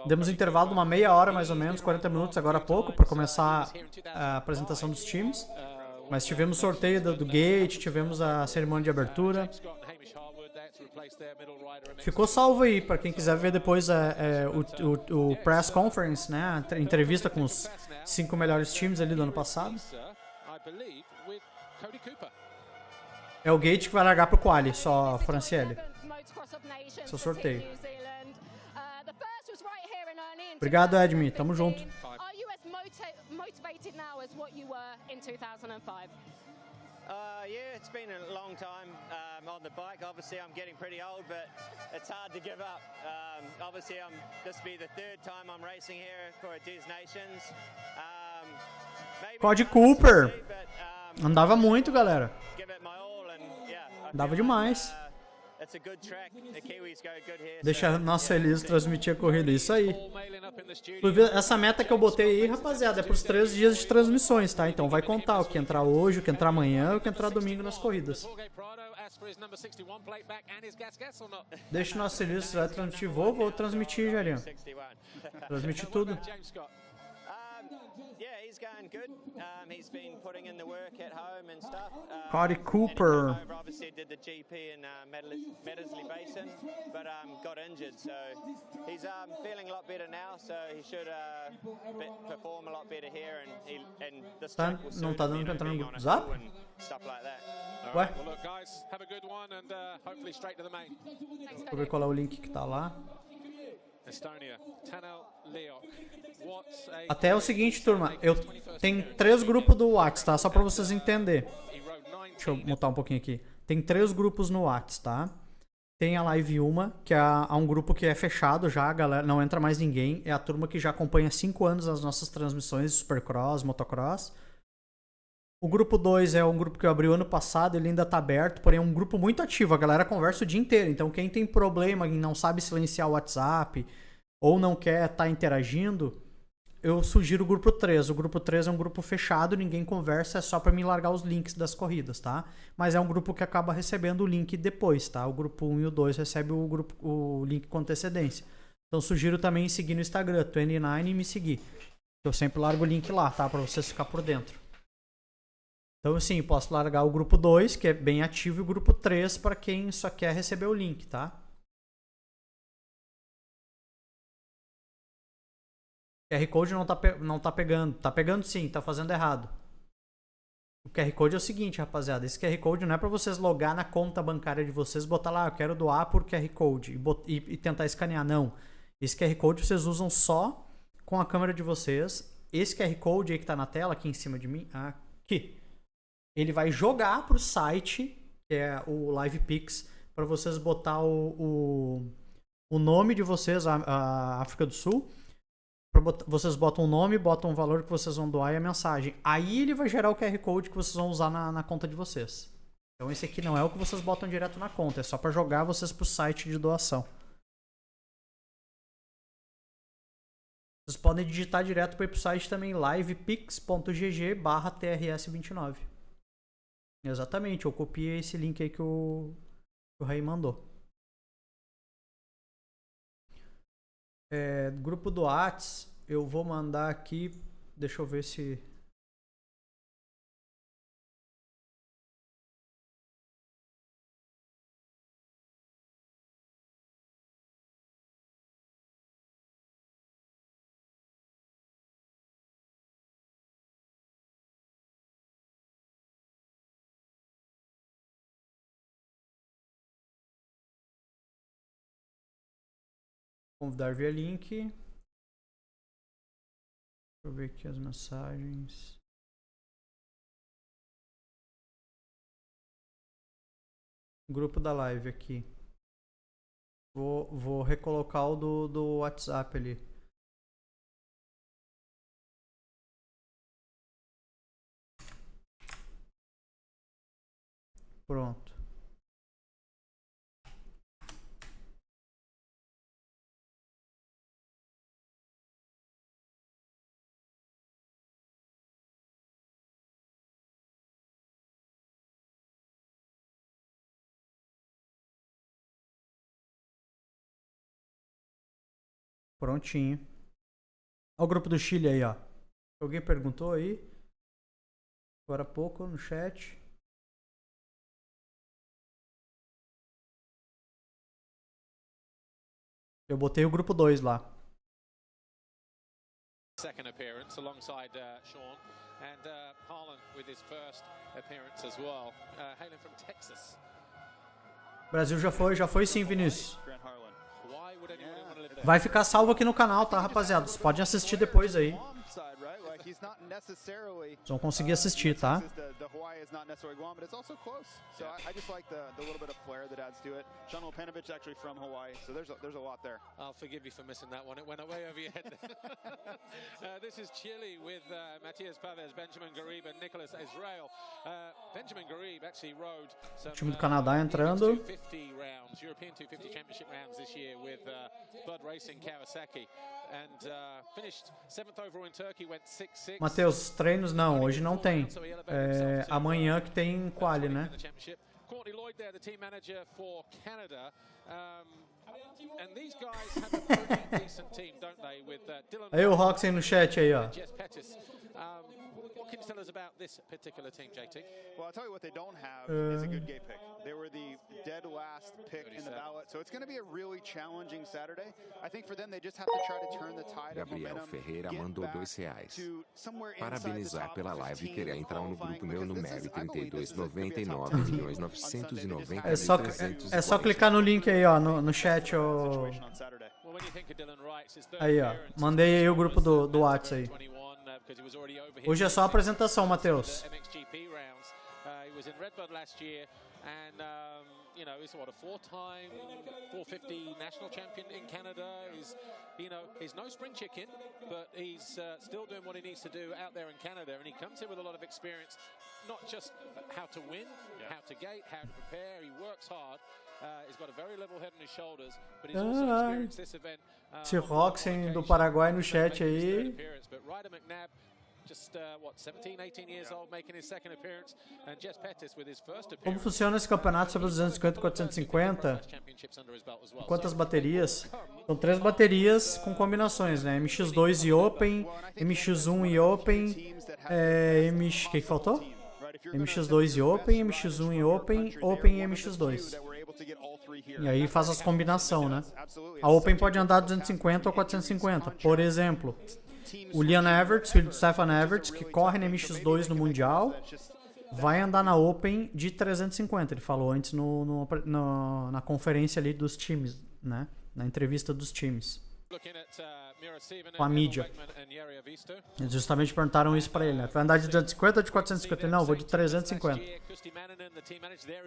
Demos um intervalo de uma meia hora, mais ou menos, 40 minutos agora há pouco, para começar a apresentação dos times. Mas tivemos sorteio do Gate, tivemos a cerimônia de abertura. Ficou salvo aí, para quem quiser ver depois o press conference, né? A entrevista com os 5 melhores times ali do ano passado. É o Gate que vai largar pro quali, só Franciele. Seu sorteio. Obrigado, Edmi. Tamo junto. Yeah, it's been a long time on the bike. Obviously, I'm getting pretty old, but it's hard to give up. Obviously, this will be the 3rd time I'm racing here for Das Nações. Cody Cooper. Andava muito, galera. Andava demais. Deixa a nossa Elisa transmitir a corrida. Isso aí. Essa meta que eu botei aí, rapaziada, é pros 3 dias de transmissões, tá? Então vai contar o que entrar hoje, o que entrar amanhã, o que entrar domingo nas corridas. Deixa o nosso Elisa transmitir. Vou transmitir, Jarinho. Transmitir tudo. Going good. He's been putting in the work at home and stuff. Cody Cooper. Obviously did the GP in Meddesley Basin, but got injured. So he's feeling a lot better now. So he should perform a lot better here. And this track will não tá dando pra entrar no grupo do Zap? Stuff like that. Ué? Well, look, guys, have a good one and hopefully straight to the main. Vou ver qual é o link que tá lá. Estonia, Tanel Leok. Até é o seguinte, turma, tem 3 grupos do WhatsApp, tá? Só pra vocês entenderem. Deixa eu mutar um pouquinho aqui. Tem 3 grupos no WhatsApp, tá? Tem a Live 1, que é um grupo que é fechado já, a galera, não entra mais ninguém. É a turma que já acompanha há 5 anos as nossas transmissões de Supercross, Motocross. O grupo 2 é um grupo que eu abri o ano passado, ele ainda tá aberto, porém é um grupo muito ativo, a galera conversa o dia inteiro. Então quem tem problema e não sabe silenciar o WhatsApp ou não quer estar interagindo, eu sugiro o grupo 3. O grupo 3 é um grupo fechado, ninguém conversa, é só para mim largar os links das corridas, tá? Mas é um grupo que acaba recebendo o link depois, tá? O grupo 1 e o 2 recebe o link com antecedência. Então sugiro também seguir no Instagram, 29, e me seguir. Eu sempre largo o link lá, tá? Para vocês ficar por dentro. Então assim, posso largar o grupo 2, que é bem ativo, e o grupo 3 para quem só quer receber o link, tá? QR Code não tá pegando. Tá pegando sim, tá fazendo errado. O QR Code é o seguinte, rapaziada. Esse QR Code não é para vocês logar na conta bancária de vocês, botar lá, eu quero doar por QR Code e tentar escanear. Não. Esse QR Code vocês usam só com a câmera de vocês. Esse QR Code aí que tá na tela, aqui em cima de mim, aqui. Ele vai jogar pro site, que é o LivePix, para vocês botar o nome de vocês, a África do Sul. Vocês botam o nome, botam o valor que vocês vão doar e a mensagem. Aí ele vai gerar o QR Code que vocês vão usar na conta de vocês. Então esse aqui não é o que vocês botam direto na conta, é só para jogar vocês pro site de doação. Vocês podem digitar direto para ir pro site também, livepix.gg/trs29. Exatamente, eu copiei esse link aí que o Rei mandou. Grupo do Whats, eu vou mandar aqui, deixa eu ver se Convidar via link. Deixa eu ver aqui as mensagens. Grupo da live aqui. Vou recolocar o do WhatsApp ali. Pronto. Prontinho. Olha o grupo do Chile aí, ó. Alguém perguntou aí? Agora há pouco no chat. Eu botei o grupo 2 lá. Second appearance alongside Sean and Harlan with his first appearance as well. Hailing from Texas. Brasil já foi sim, Vinícius. Why would anyone want to live there? Vai ficar salvo aqui no canal, tá, rapaziada? Vocês podem assistir depois aí. Vocês vão conseguir assistir, tá? The Hawaii is not necessarily Guam, but it's also close. So I just like the little bit of flair that adds to it. Sean Lopanovich actually from Hawaii, so there's a lot there. I'll forgive you for missing that one. It went way over your head. This is Chile with Matias Pavez, Benjamin Garib and Nicholas Israel. Benjamin Garib actually rode some Time do Canadá entrando. 250 rounds, European 250 Championship rounds this year with Bud Racing Kawasaki. And finished 7th overall in Turkey, went 6-6. Matheus, treinos não, hoje não tem. É, amanhã que tem quali, né? Courtney Lloyd there, the team manager for Canada. And these guys have a pretty decent team, don't they? With Dylan. Aí o Roxy no chat aí, ó. Jess Pettis. What can you tell us about this particular team, JT? Well, I'll tell you what they don't have is a good gate pick. They were the dead last pick in the ballot, so it's going to be a really challenging Saturday. I think for them, they just have to try to turn the tide of Gabriel momentum. Ferreira mandou R$2. To somewhere Parabenizar pela live e querer entrar no grupo meu no MEV 3299.990. É só clicar no link aí, ó, no chat, ó. Aí, ó. Mandei aí o grupo do WhatsApp aí. Hoje é só a apresentação, Matheus. You know, he's what, a four-time 450 national champion in Canada. He's no spring chicken, but he's still doing what he needs to do out there in Canada. And he comes here with a lot of experience, not just how to win, how to gate, how to prepare. He works hard. He's got a very level head on his shoulders, but he's also experienced this event. Esse Roxen do Paraguai no chat aí. Just 17, 18 years old, making his second appearance, and Jess Pettis with his first appearance. Como funciona esse campeonato sobre os 250 e 450? Quantas baterias? São 3 baterias com combinações, né? MX2 e Open, MX1 e Open, que faltou? MX2 e Open, MX1 e Open, Open e MX2. E aí faz as combinações, né? A Open pode andar 250 ou 450, por exemplo. O Liam Everts, filho do Stefan Everts, que corre na MX2 no Mundial, vai andar na Open de 350. Ele falou antes na conferência ali dos times, né? Na entrevista dos times. Com a mídia. Eles justamente perguntaram isso pra ele, né? Vai andar de 250 ou de 450? Ele, não, vou de 350.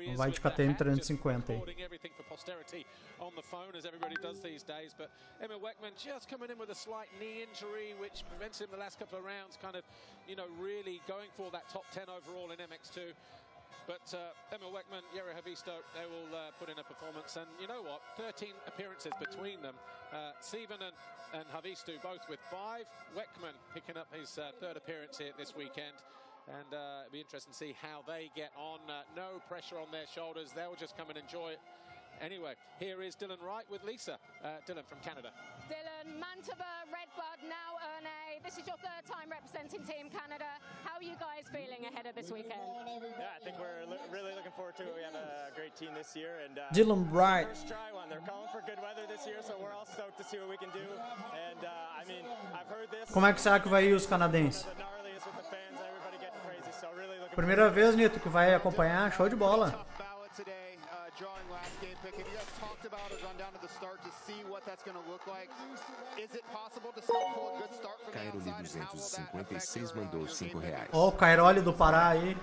Não vai de KTM 350 aí. On the phone as everybody does these days, but Emma Weckman just coming in with a slight knee injury which prevents him the last couple of rounds kind of, really going for that top 10 overall in MX2. But Emma Weckman, Jere Havisto, they will put in a performance, and you know what, 13 appearances between them. Steven and Havisto both with 5. Weckman picking up his third appearance here this weekend. And it'll be interesting to see how they get on. No pressure on their shoulders, they'll just come and enjoy it. Anyway, here is Dylan Wright with Lisa. Dylan from Canada. Dylan, Mantova, Redbud, now Erne. This is your third time representing Team Canada. How are you guys feeling ahead of this weekend? Yeah, I think we're really looking forward to it. We have a great team this year. And Dylan Wright. First try one. They're calling for good weather this year, so we're all stoked to see what we can do. And I mean, I've heard this. Como é que será que vai ir os canadenses? Primeira vez, Nito, que vai acompanhar. Show de bola. to see what that's going to look like. Is it possible to still pull a good start from the Cairoli outside? And how will that affect 256 your, mandou your 5 game reais. Ó, o Cairoli do Pará aí.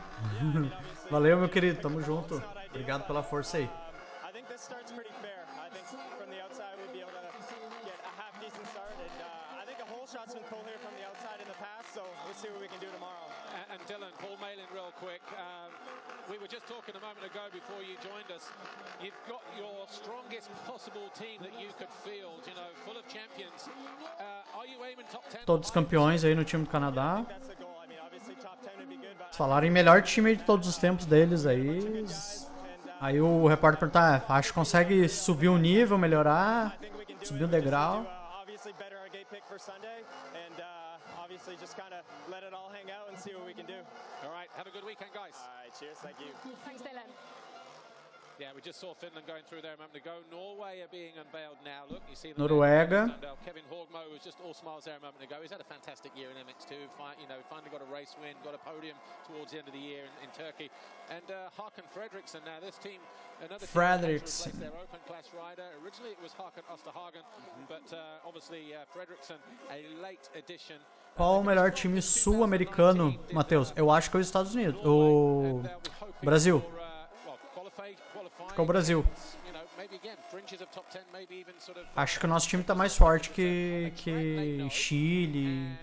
Valeu, meu querido. Tamo junto. Obrigado pela força aí. I think this start's pretty fair. I think from the outside we'd be able to get a half decent start, and I think a whole shot's been pulled here from the outside in the past, so we'll see what we can do tomorrow. And Dylan, Paul Malin real quick. We were just talking a moment ago before you joined us. You've got your strongest possible team that you could field, you know, full of champions. Are you aiming top 10? Todos campeões aí no time do Canadá. That's the goal. I mean, obviously top 10 would be good, but Falaram em melhor time de todos os tempos deles aí. Aí o repórter perguntar, acho que consegue subir um nível, melhorar, subir um degrau. obviously better our gate pick for Sunday, and obviously just kind of let it all hang out and see what we can do. All right, have a good weekend, guys. All right, cheers, thank you. Thanks, Dylan. Yeah, we just saw Finland going through there a moment ago. Norway are being unveiled now. Look, you see them Noruega. there. Kevin Horgmo was just all smiles there a moment ago. He's had a fantastic year in MX2. Finally got a race win, got a podium towards the end of the year in Turkey. And Hakan Fredriksson now, this team, another team that has replaced their open class rider. Originally it was Hakan Osterhagen, but obviously Fredriksson, a late addition. Qual o melhor time sul-americano, Matheus? Eu acho que é os Estados Unidos. O Brasil. Acho que é o Brasil. Acho que o nosso time tá mais forte que Chile.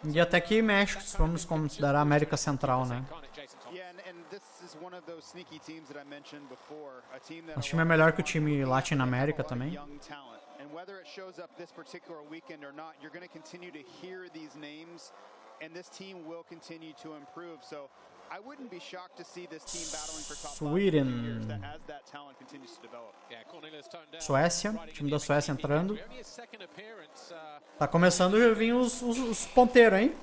E até que México, se vamos considerar a América Central, né? Nosso time é melhor que o time Latino-América também. And whether it shows up this particular weekend or not, you're going to continue to hear these names, and this team will continue to improve. So I wouldn't be shocked to see this team battling for top 5 years as that talent continues to develop. Suécia, time da Suécia entrando. Tá começando a vir os ponteiros, hein?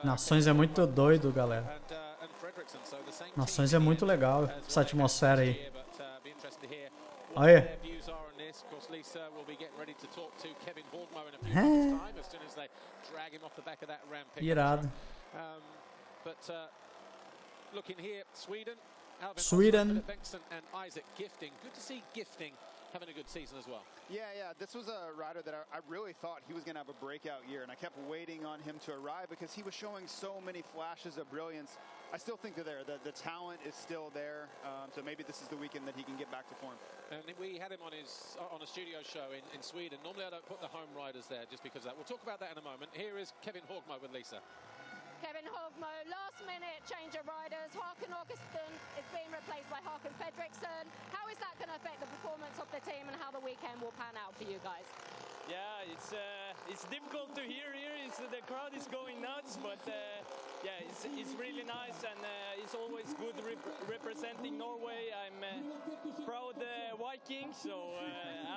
Nações é muito doido, galera. Nações é muito legal, essa atmosfera aí. Olha. Irado. Sweden. Having a good season as well. Yeah, this was a rider that I really thought he was going to have a breakout year, and I kept waiting on him to arrive because he was showing so many flashes of brilliance. I still think they're there. The talent is still there, so maybe this is the weekend that he can get back to form. And we had him on a studio show in Sweden. Normally I don't put the home riders there just because of that. We'll talk about that in a moment. Here is Kevin Horgmo with Lisa. Kevin Horgmo, last minute change of riders. Hakan Augustin is being replaced by Hakan Fredriksson. How is that going to affect the performance of the team and how the weekend will pan out for you guys? Yeah, it's difficult to hear here. The crowd is going nuts, but yeah, it's really nice, and it's always good representing Norway. I'm proud Viking, so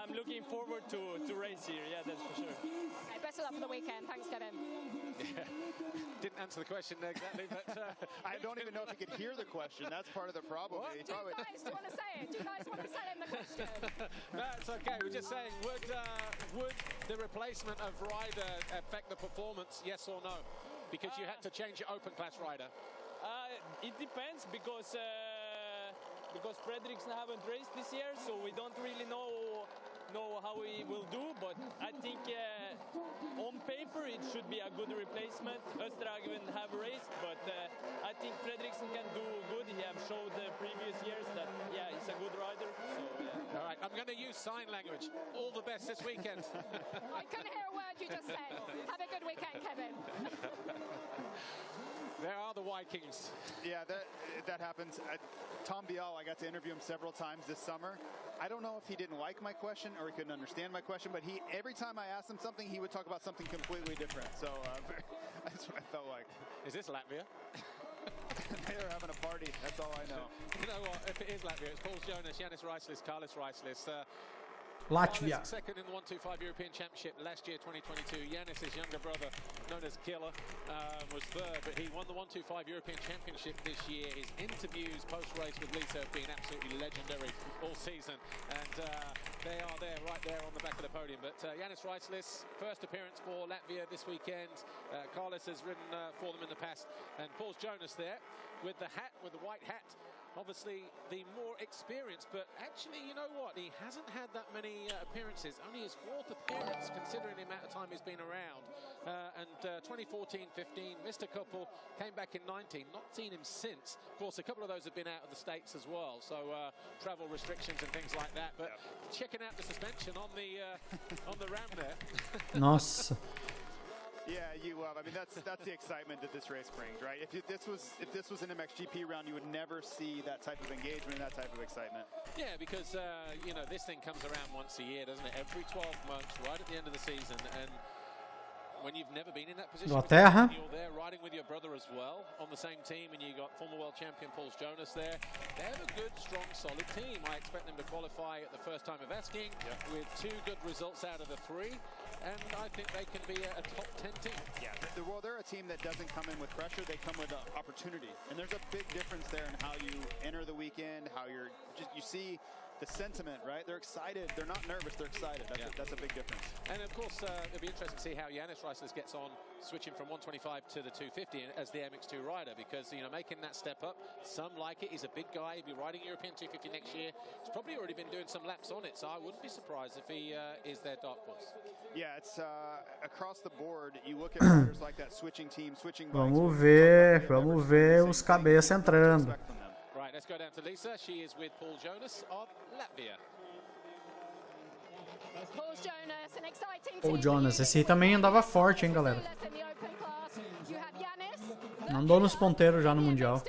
I'm looking forward to race here. Yeah, that's for sure. Okay, best of luck for the weekend. Thanks, Kevin. Yeah. Didn't answer the question exactly, but I don't even know if he could hear the question. That's part of the problem. Do you guys want to say it? Do you guys want to say it in the question? No, it's okay. We're just saying, would the replacement of rider affect the performance? Yes or no? Because you had to change your open class rider. It depends because Fredriksson haven't raced this year, so we don't really know how he will do, but I think on paper it should be a good replacement. Österhagen have raced, but I think Fredriksson can do good. He have showed the previous years that he's a good rider. So, yeah. All right, I'm going to use sign language. All the best this weekend. I couldn't hear a word you just said. Have a good weekend, Kevin. There are the Vikings. Yeah, that happens. Tom Bial, I got to interview him several times this summer. I don't know if he didn't like my question or he couldn't understand my question, but every time I asked him something, he would talk about something completely different. So that's what I felt like. Is this Latvia? They're having a party. That's all I know. You know what? If it is Latvia, it's Paul Jonas, Yanis Raislis, Carlos Raislis. Latvia. Second in the 125 European Championship last year, 2022. Yannis's younger brother, known as Killer, was third, but he won the 125 European Championship this year. His interviews post-race with Lisa have been absolutely legendary all season, and they are there, right there on the back of the podium. But Yannis Reislis, first appearance for Latvia this weekend. Carlos has ridden for them in the past, and Paul Jonas there with the hat, with the white hat. Obviously the more experienced, but actually, you know what, he hasn't had that many appearances, only his 4th appearance considering the amount of time he's been around. 2014-15, missed a couple, came back in 19, not seen him since. Of course, a couple of those have been out of the States as well, so travel restrictions and things like that, but checking out the suspension on the ram there. Nossa. Yeah, I mean, that's the excitement that this race brings, right? If this was an MXGP round, you would never see that type of engagement and that type of excitement. Yeah, because you know, this thing comes around once a year, doesn't it? Every 12 months, right at the end of the season, and when you've never been in that position, Inglaterra. you're there riding with your brother as well on the same team, and you got former world champion Paul Jonas there. They have a good, strong, solid team. I expect them to qualify at the first time of asking with 2 good results out of the 3. And I think they can be a top 10 team. Yeah, well, they're a team that doesn't come in with pressure. They come with an opportunity. And there's a big difference there in how you enter the weekend, how you see the sentiment, right? They're excited. They're not nervous. They're excited. That's a big difference. And of course, it'll be interesting to see how Yannis Reislis gets on switching from 125 to the 250 as the MX2 rider, because, you know, making that step up, some like it. He's a big guy. He'll be riding European 250 next year. He's probably already been doing some laps on it, so I wouldn't be surprised if he is their dark horse. Yeah, it's across the board. You look at riders like that switching team, switching bikes. Vamos ver os cabeça entrando. Right, let's go down to Lisa. She is with Paul Jonas of Latvia. Paul Jonas, esse aí também andava forte, hein, galera. Andou nos ponteiros já no Mundial.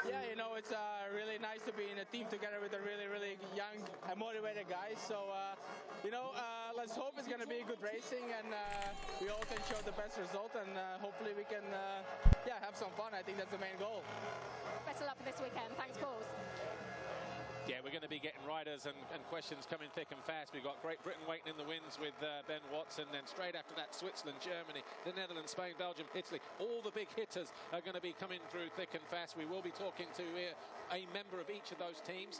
Yeah, you know, it's really nice to be in a team together with a really young and motivated guys. So, you know, let's hope it's going to be good racing, and we all can show the best result, and hopefully we can, have some fun. I think that's the main goal. Best of luck for this weekend. Thanks, Paul. Yeah, we're going to be getting riders and questions coming thick and fast. We've got Great Britain waiting in the wings with Ben Watson. Then straight after that, Switzerland, Germany, the Netherlands, Spain, Belgium, Italy. All the big hitters are going to be coming through thick and fast. We will be talking to a member of each of those teams.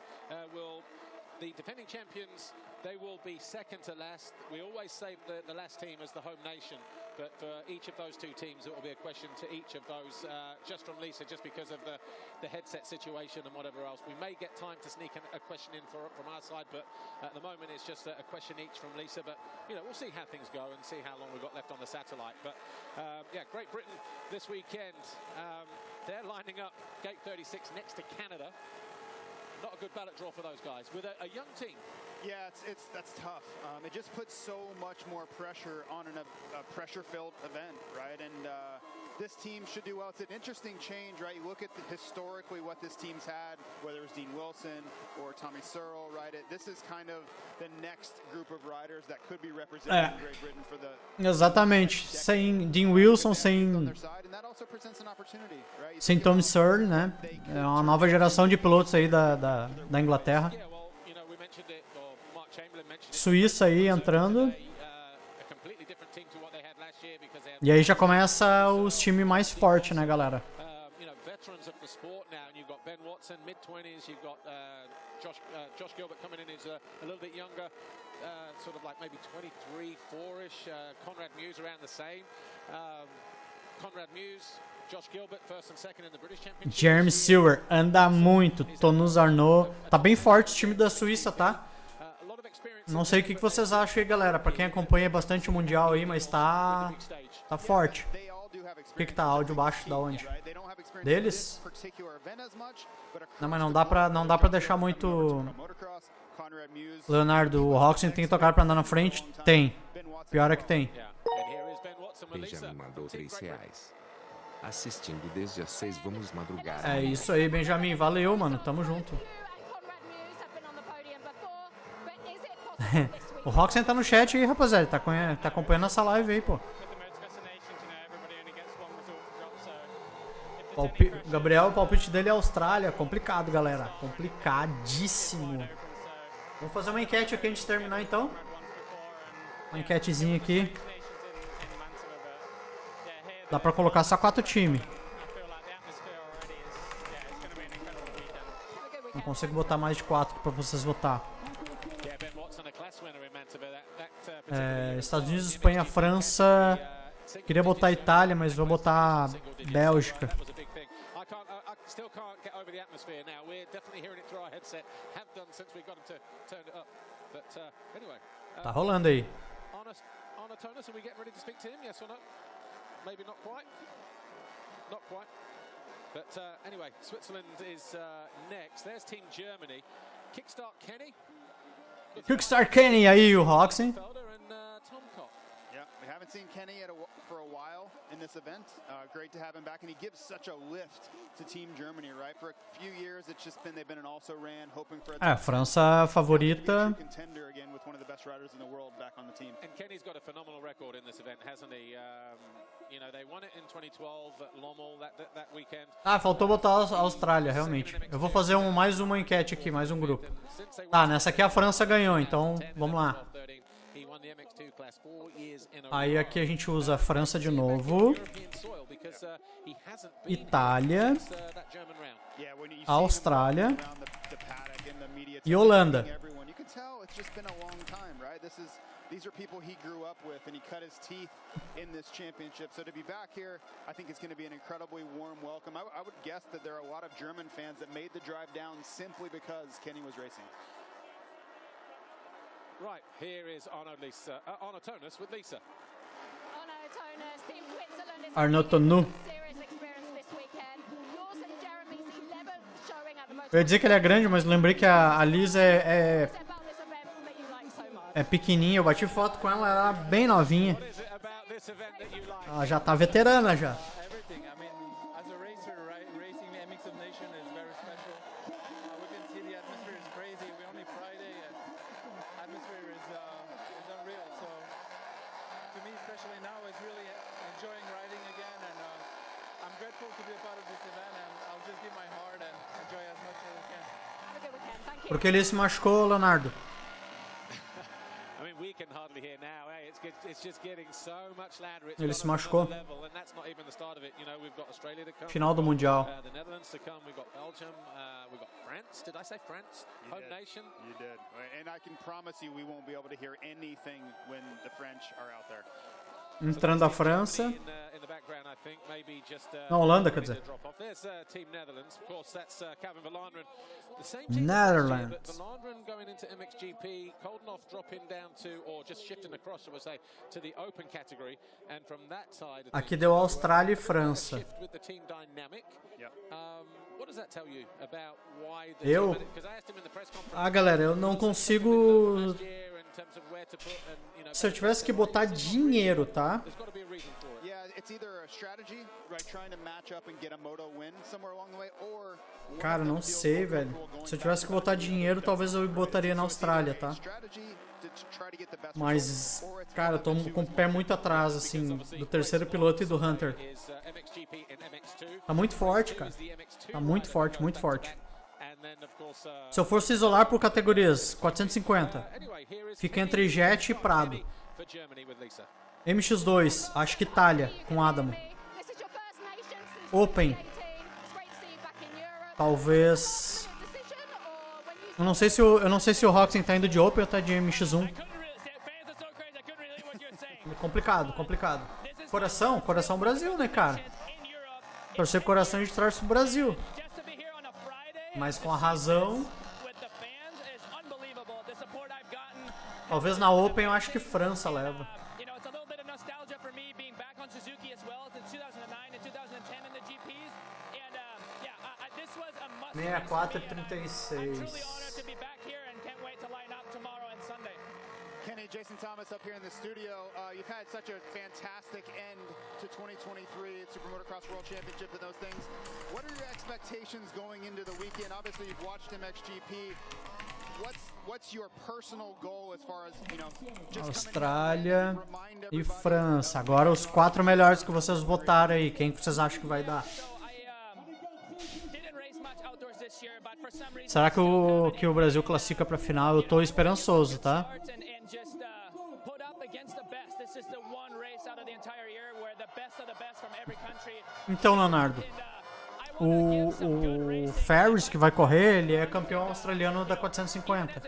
The defending champions, they will be second to last. We always save the last team as the home nation. But for each of those 2 teams, it will be a question to each of those, just from Lisa, just because of the headset situation and whatever else. We may get time to sneak a question in from our side, but at the moment it's just a question each from Lisa. But, you know, we'll see how things go and see how long we've got left on the satellite. But, yeah, Great Britain this weekend, they're lining up gate 36 next to Canada. Not a good ballot draw for those guys with a young team. Yeah, that's tough. It just puts so much more pressure on a pressure-filled event, right? And this team should do well. It's an interesting change, right? You look at historically what this team's had, whether it's Dean Wilson or Tommy Searle, right? This is kind of the next group of riders that could be representing Great Britain for the... Exatamente. Sem Dean Wilson, sem Tommy Searle, né? É uma nova geração de pilotos aí da Inglaterra. Suíça aí entrando. E aí já começa os times mais fortes, né, galera? Veterans of the sport now, and you've got Ben Watson, mid-20s, you've got Josh Gilbert coming in, who's a little bit younger, sort of like maybe 23, 4-ish, Conrad Muse around the same. Conrad Muse, Josh Gilbert, first and second in the British Championship. Jeremy Silver anda muito, Tonus Arnaud, tá bem forte o time da Suíça, tá? Não sei o que vocês acham aí, galera, pra quem acompanha bastante o Mundial aí, mas tá forte. Por que tá áudio baixo da onde? Deles? Não, mas não dá pra deixar muito... Leonardo, o Roxen tem que tocar pra andar na frente? Tem. Pior é que tem. Benjamin mandou R$3. Assistindo desde as 6, vamos madrugar. É isso aí, Benjamin. Valeu, mano. Tamo junto. O Roxen tá no chat aí, rapaziada. Tá acompanhando essa live aí, pô. Gabriel, o palpite dele é Austrália. Complicado, galera. Complicadíssimo. Vamos fazer uma enquete aqui antes de terminar, então. Uma enquetezinha aqui. Dá pra colocar só 4 times. Não consigo botar mais de 4 pra vocês votar. Estados Unidos, Espanha, França. Queria botar Itália, mas vou botar Bélgica. Tá rolando aí. But anyway, Switzerland is next. There's Team Germany. Kickstart Kenny. Kickstart Kenny aí, o Roxen. Yeah, we haven't seen Kenny for a while in this event. Great to have him back, and he gives such a lift to Team Germany, right? For a few years, it's just been they've been an also-ran, hoping for a França favorita. contender again with one of the best riders in the world back on the team. And Kenny's got a phenomenal record in this event, hasn't he? You know, they won it in 2012 at Lommel that weekend. Faltou botar a Austrália, realmente. Eu vou fazer mais uma enquete aqui, mais um grupo. Nessa aqui a França ganhou, então vamos lá. Aí aqui a gente usa a França de novo, Itália, Austrália e Holanda. These are people he grew up with, and he cut his teeth in this championship. So to be back here, I think it's going to be an incredibly warm welcome. I would guess that there are a lot of German fans that made the drive down simply because Kenny was racing. Right, here is Arno Tonus with Lisa. Arno Tonus, Team Switzerland is Arno Tonu. serious experience this weekend. Yours and Jeremy's 11th showing at the Eu ia dizer que ele é grande, mas lembrei que a Lisa é pequenininha. Eu bati foto com ela, ela era bem novinha. Ela já tá veterana já. Porque ele se machucou, Leonardo. Ele se machucou. Final do Mundial. You did. And I can promise you we won't be able to hear anything when the French are out there. Entrando a França. Na Holanda, quer dizer. Netherlands. Aqui deu Austrália e França. Galera, eu não consigo. Se eu tivesse que botar dinheiro, tá? Cara, não sei, velho. Se eu tivesse que botar dinheiro, talvez eu botaria na Austrália, tá? Mas, cara, eu tô com o pé muito atrás, assim, do terceiro piloto e do Hunter. Tá muito forte, cara. Tá muito forte, muito forte. Se eu fosse isolar por categorias, 450. Fica entre Jet e Prado. MX2, acho que Itália, com Adamo. Open. Talvez. Eu não sei se o Roxen tá indo de Open ou tá de MX1. Complicado, complicado. Coração Brasil, né, cara? Torcer coração, a gente torce pro Brasil. Mas com a razão. Talvez na Open eu acho que França leva. 64-36. Kenny, Jason Thomas up here in the studio. You've had such a fantastic end to 2023 SUPERMOTOCROSS World Championship and those things. What are your expectations going into the weekend? Obviously, you've watched MXGP. What's your personal goal as far as, you know, just Austrália e França. Agora os 4 melhores que vocês votaram aí. Quem que vocês acham que vai dar? Será que o Brasil classifica pra final? Eu tô esperançoso, tá? Então, Leonardo, o Ferris que vai correr, ele é campeão australiano da 450.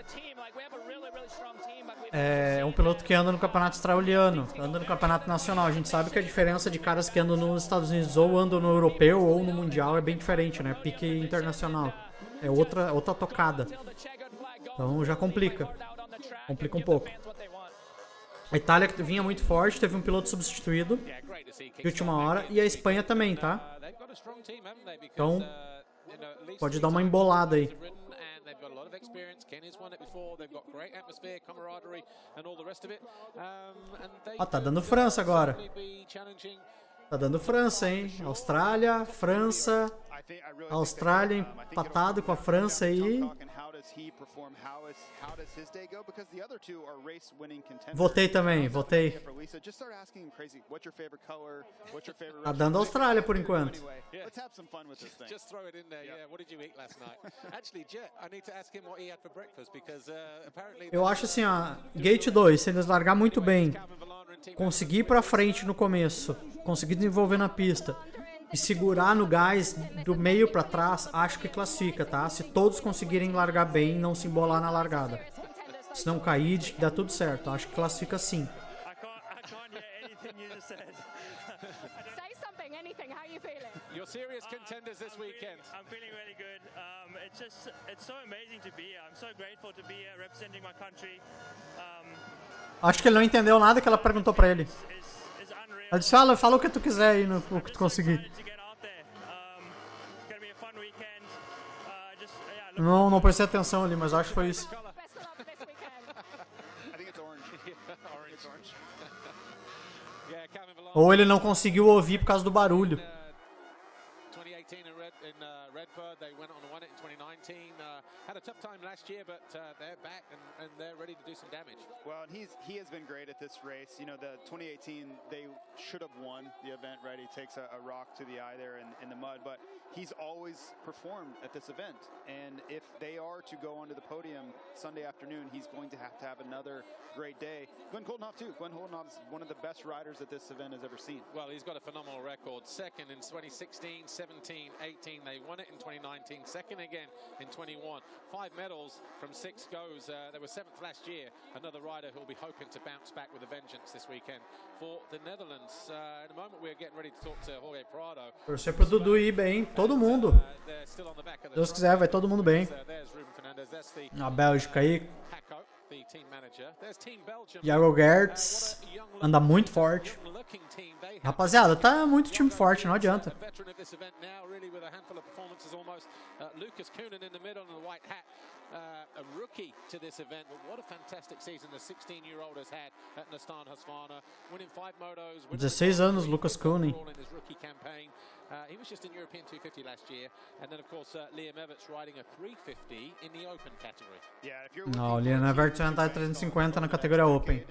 É um piloto que anda no campeonato australiano, anda no campeonato nacional. A gente sabe que a diferença de caras que andam nos Estados Unidos ou andam no europeu ou no mundial é bem diferente, né? Pique internacional. É outra tocada. Então já complica. Complica um pouco. A Itália que vinha muito forte, teve um piloto substituído de última hora. E a Espanha também, tá? Então pode dar uma embolada aí. Ó, tá dando França agora. Tá dando França, hein? Austrália, França. Austrália empatado com a França aí. Votei também, votei. Tá dando Austrália por enquanto. Eu acho assim, ó, Gate 2, se eles largar muito bem, conseguir ir pra frente no começo, conseguir desenvolver na pista e segurar no gás do meio pra trás, acho que classifica, tá? Se todos conseguirem largar bem e não se embolar na largada. Se não cair, dá tudo certo. Acho que classifica sim. You're serious contenders this weekend. I'm feeling really good. It's so amazing to be here. I'm so grateful to be here representing my country. Acho que ele não entendeu nada que ela perguntou pra ele. Ela disse, fala o que tu quiser aí, o que tu conseguir. Não prestei atenção ali, mas acho que foi isso. Ou ele não conseguiu ouvir por causa do barulho. They went on and won it in 2019. Had a tough time last year, but they're back and they're ready to do some damage. Well, and he has been great at this race. You know, the 2018 they should have won the event. Right, he takes a rock to the eye there in the mud, but he's always performed at this event. And if they are to go onto the podium Sunday afternoon, he's going to have another great day. Glenn Holdenhoff too. Glenn Holdenhoff is one of the best riders that this event has ever seen. Well, he's got a phenomenal record. Second in 2016, 17, 18. They won it in 2019. Second again in 21. 5 medals from 6 goes. They were 7th last year. Another rider who will be hoping to bounce back with a vengeance this weekend for the Netherlands. In a moment we're getting ready to talk to Jorge Prado. Torcer pro Dudu ir bem, todo mundo. Deus quiser, vai todo mundo bem. Na Bélgica aí. Jago Gertz anda muito forte. Rapaziada, tá muito time forte, não adianta. A rookie to this event, but what a fantastic season the 16-year-old has had at Nastan Husqvarna, winning 5 motos. 16 anos, Lucas Koenig. He was just in European 250 last year, and then of course Liam Everts riding a 350 in the open category. Não, o Liam Everts vai entrar em 350 na categoria Open.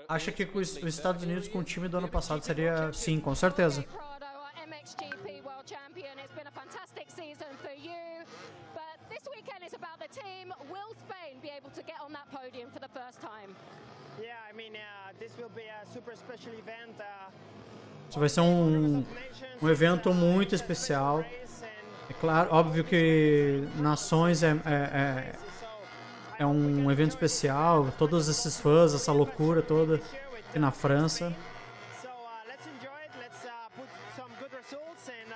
Acho que os Estados Unidos com o time do ano passado seria, sim, com certeza. MXGP World Champion. It's been a fantastic season for you, but this weekend is about the team. Will Spain be able to get on that podium for the first time? Yeah, I mean, this will be a super special event. Isso vai ser um evento muito especial. É claro, óbvio que Nações é um evento especial. Todos esses fãs, essa loucura toda aqui na França.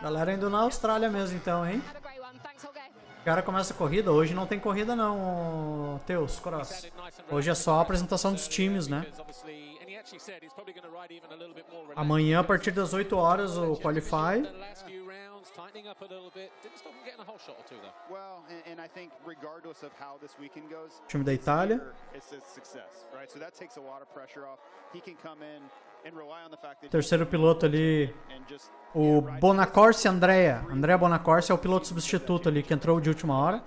Galera indo na Austrália mesmo então, hein? O cara começa a corrida. Hoje não tem corrida não, Teus Cross. Hoje é só a apresentação dos times, né? Amanhã, a partir das 8 horas, o Qualify. Time da Itália. Terceiro piloto ali, o Bonacorsi Andrea Bonacorsi é o piloto substituto ali que entrou de última hora.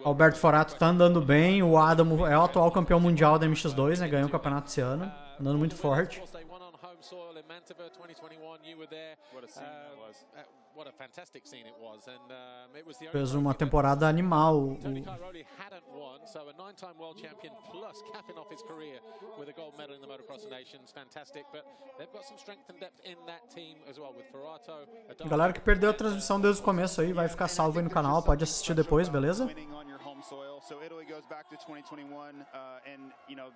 Alberto Forato tá andando bem, o Adamo é o atual campeão mundial da MX2, né, ganhou o campeonato esse ano, andando muito forte. Vancouver 2021. You were there. What a scene that was. What a fantastic scene it was, and it was the Fez uma temporada animal. Tony Cairoli hadn't won, so a 9-time world champion plus capping off his career with a gold medal in the Motocross Das Nações, fantastic. But they've got some strength and depth in that team as well with Ferrato. Galera que perdeu a transmissão desde o começo aí vai ficar salvo aí no canal, pode assistir depois, beleza? So Italy goes back to 2021, and you know,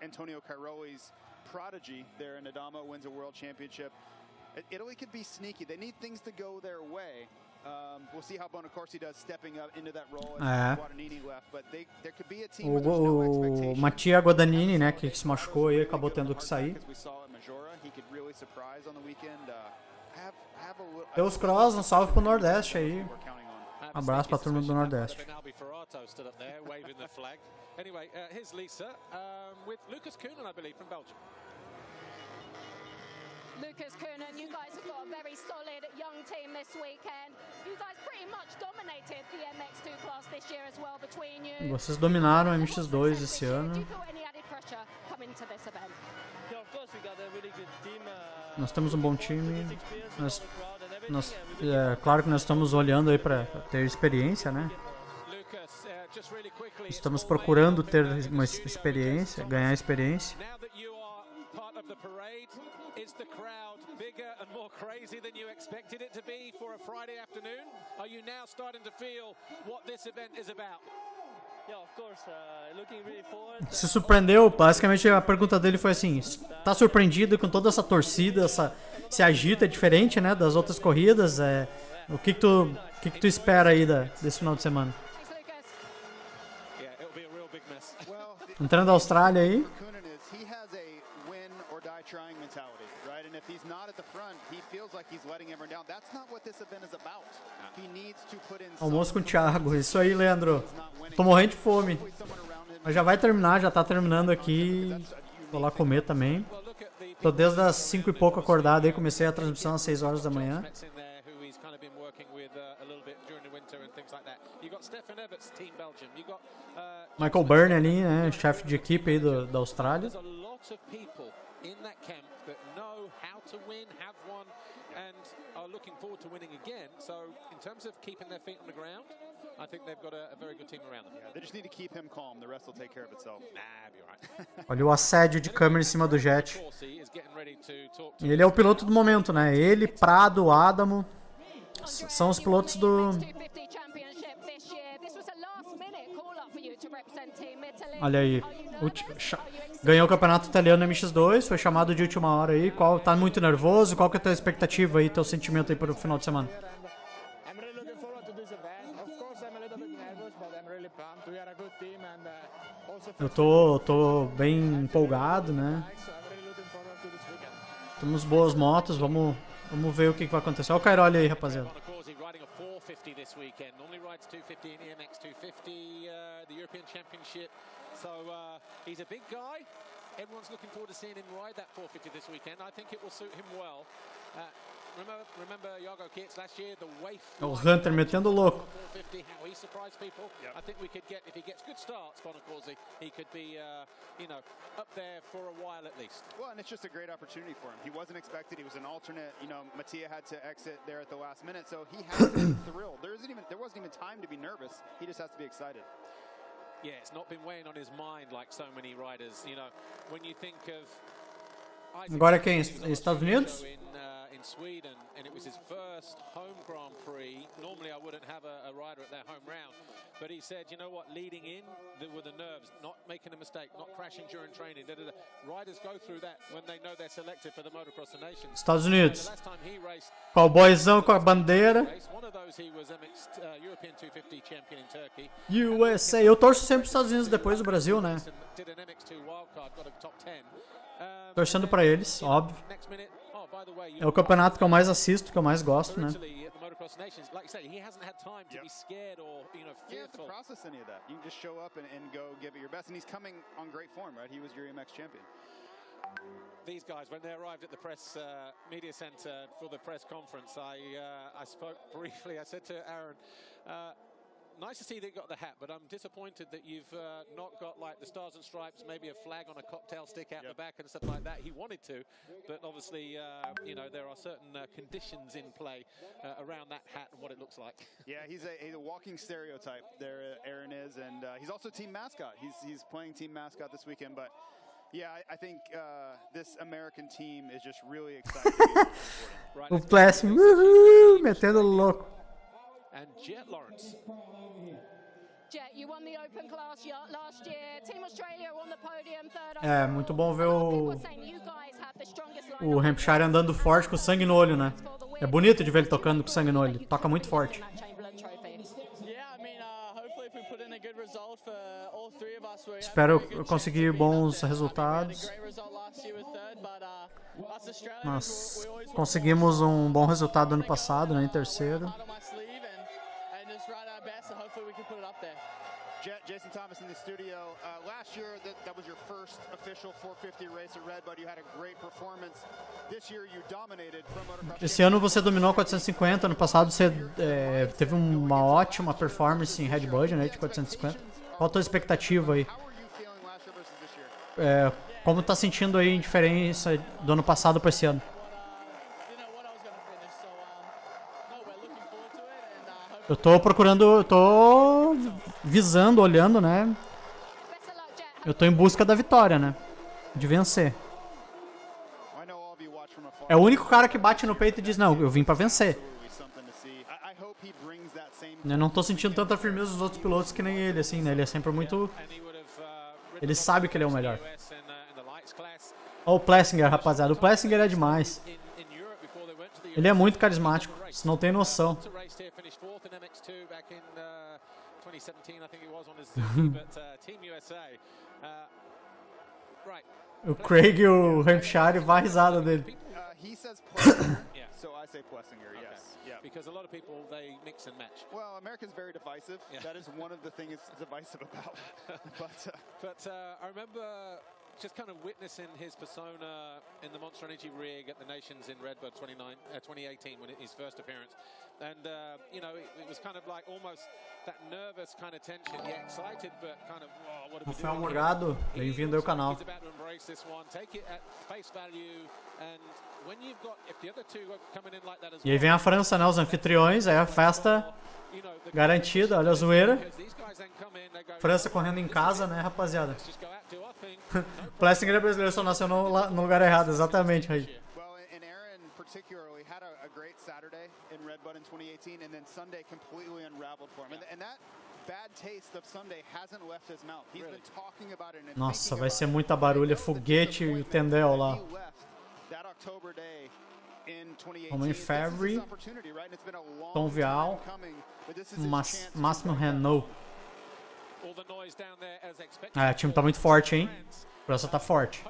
Antonio Cairoli's prodigy there in Adamo wins a world championship. Italy could be sneaky. They need things to go their way. We'll see how Bonacorsi does stepping up into that role. Guadagnini left, but there could be a team where there's no expectation. O Mattia Guadagnini, né, que se machucou e acabou tendo que sair. Deus Cross, um salve pro Nordeste aí. Abraço pra turma do Nordeste. Anyway, here's Lisa with Lucas Koenen, I believe, from Belgium. Lucas Koenen, you guys have got a very solid young team this weekend. You guys pretty much dominated the MX2 class this year as well between you. Vocês dominaram o MX2 esse ano. Do you feel any added pressure coming to this event? Yeah, of course we got a really good team. Nós temos um bom time. Claro que nós estamos olhando aí para ter experiência, né? Estamos procurando ter uma experiência, ganhar experiência. Is the crowd bigger and more crazy than you expected it to be for a Friday afternoon? Are you now starting to feel what this event is about? Yeah, of course, looking really forward. Se surpreendeu? Basicamente a pergunta dele foi assim: tá surpreendido com toda essa torcida, se agita, é diferente, né, das outras corridas? O que tu espera aí desse final de semana? Entrando na Austrália aí. Trying mentality, right? And if he's not at the front, he feels like he's letting everyone down. That's not what this event is about. He needs to put in. Almoço com o Thiago, isso aí, Leandro. Tô morrendo de fome. Mas já vai terminar, já tá terminando aqui. Vou lá comer também. Tô desde as 5 e pouco acordado aí, comecei a transmissão às 6 horas da manhã. Michael Byrne ali, né, chefe de equipe aí da Austrália. In that camp that know how to win, have won, and are looking forward to winning again. So, in terms of keeping their feet on the ground, I think they've got a very good team around them. Yeah, they just need to keep him calm. The rest will take care of itself. Nah, be right. Olha o assédio de câmera em cima do Jet. E ele é o piloto do momento, né? Ele, Prado, Adamo, são os pilotos do... Olha aí, ganhou o campeonato italiano MX2, foi chamado de última hora aí. Tá muito nervoso? Qual que é a tua expectativa aí, teu sentimento aí para o final de semana? Eu tô bem empolgado, né? Temos boas motos, vamos ver o que vai acontecer. Olha o Cairoli aí, rapaziada. This weekend normally rides 250 in EMX 250, the European Championship. So he's a big guy. Everyone's looking forward to seeing him ride that 450 this weekend. I think it will suit him well. Remember Jago Kietz last year, the waif. O Hunter metendo louco. How he surprised people. I think we could get, if he gets good starts, Bonacorsi, he could be, up there for a while at least. Well, and it's just a great opportunity for him. He wasn't expected. He was an alternate. Mattia had to exit there at the last minute, so he has to be thrilled. There wasn't even time to be nervous. He just has to be excited. Yeah, it's not been weighing on his mind like so many riders. When you think of. Agora quem? Estados Unidos? In Sweden, and it was his first home Grand Prix. Normally I wouldn't have a rider at their home round, but he said, you know what, leading in were the nerves, not making a mistake, not crashing during training. Riders go through that when they know they're selected for the Motocross Das Nações. Estados Unidos. Cowboyzão com a bandeira. One of those he was European 250 champion in Turkey. USA. Eu torço sempre os Estados Unidos depois do Brasil, né? Did an MX2 wildcard, got a top 10. Torcendo pra eles, óbvio. É o campeonato que eu mais assisto, que eu mais gosto, né? You have to process any of that. You can just show up and go give it your best. And he's coming on great form, right? He was your MX champion. These guys, when they arrived at the press media center for the press conference, I spoke briefly. I said to Aaron, nice to see that you got the hat, but I'm disappointed that you've not got like the stars and stripes, maybe a flag on a cocktail stick out the back and stuff like that. He wanted to, but obviously, you know, there are certain conditions in play around that hat and what it looks like. Yeah, he's a walking stereotype there, Aaron is, and he's also team mascot. He's playing team mascot this weekend, but yeah, I think this American team is just really excited. O Plastic, metendo louco. And Jet Lawrence. Jet, you won the Open class last year. Team Australia on the podium, third. É, muito bom ver o Hampshire andando forte com sangue no olho, né? É bonito de ver ele tocando com sangue no olho. Ele toca muito forte. Espero conseguir bons resultados. Nós conseguimos um bom resultado ano passado, né, em terceiro. Jason Thomas in the studio. Last year, that was your first official 450 race at Redbud. You had a great performance. This year, you dominated Pro Motocross. Esse ano você dominou a 450. Ano passado você teve uma ótima performance em Redbud, né, de 450. Qual a tua expectativa aí? Como tá sentindo aí a diferença do ano passado para esse ano? Eu tô procurando, eu tô visando, olhando, né? Eu tô em busca da vitória, né? De vencer. É o único cara que bate no peito e diz, não, eu vim pra vencer. Eu não tô sentindo tanta firmeza dos outros pilotos que nem ele, assim, né? Ele é sempre muito... Ele sabe que ele é o melhor. Olha o Plessinger, rapaziada. O Plessinger é demais. Ele é muito carismático. Você não tem noção. O Craig e o Hampshire vai risada dele. So I say Plessinger, yes. Yeah. Because a lot of people, they mix and match. Well, America's very divisive. Yeah. That is one of the things it's divisive about. But I remember just kind of witnessing his persona in the Monster Energy rig at the Nations in Redbud 2018 when his first appearance. And, you know, it was kind of like almost that nervous kind of tension, yeah, excited, but kind of, oh, what are we doing? Rafael Morgado, bem-vindo ao canal. He's about to embrace this one, take it at face value, and when you've got, if the other two are coming in like that as well. E aí vem a França, né? Os anfitriões, é a festa garantida, olha a zoeira. França correndo em casa, né, rapaziada? Plessinger é brasileiro, só nasceu no lugar errado, exatamente, Raí. Particularly had a great Saturday in Redbud in 2018, and then Sunday completely unraveled for him. And that bad taste of Sunday hasn't left his mouth. He's been talking about it. Nossa, vai ser muita barulha, foguete e o Tendel lá. Vamos em February, Tom Vial, Máximo Renault. O time tá muito forte, hein? A França tá forte.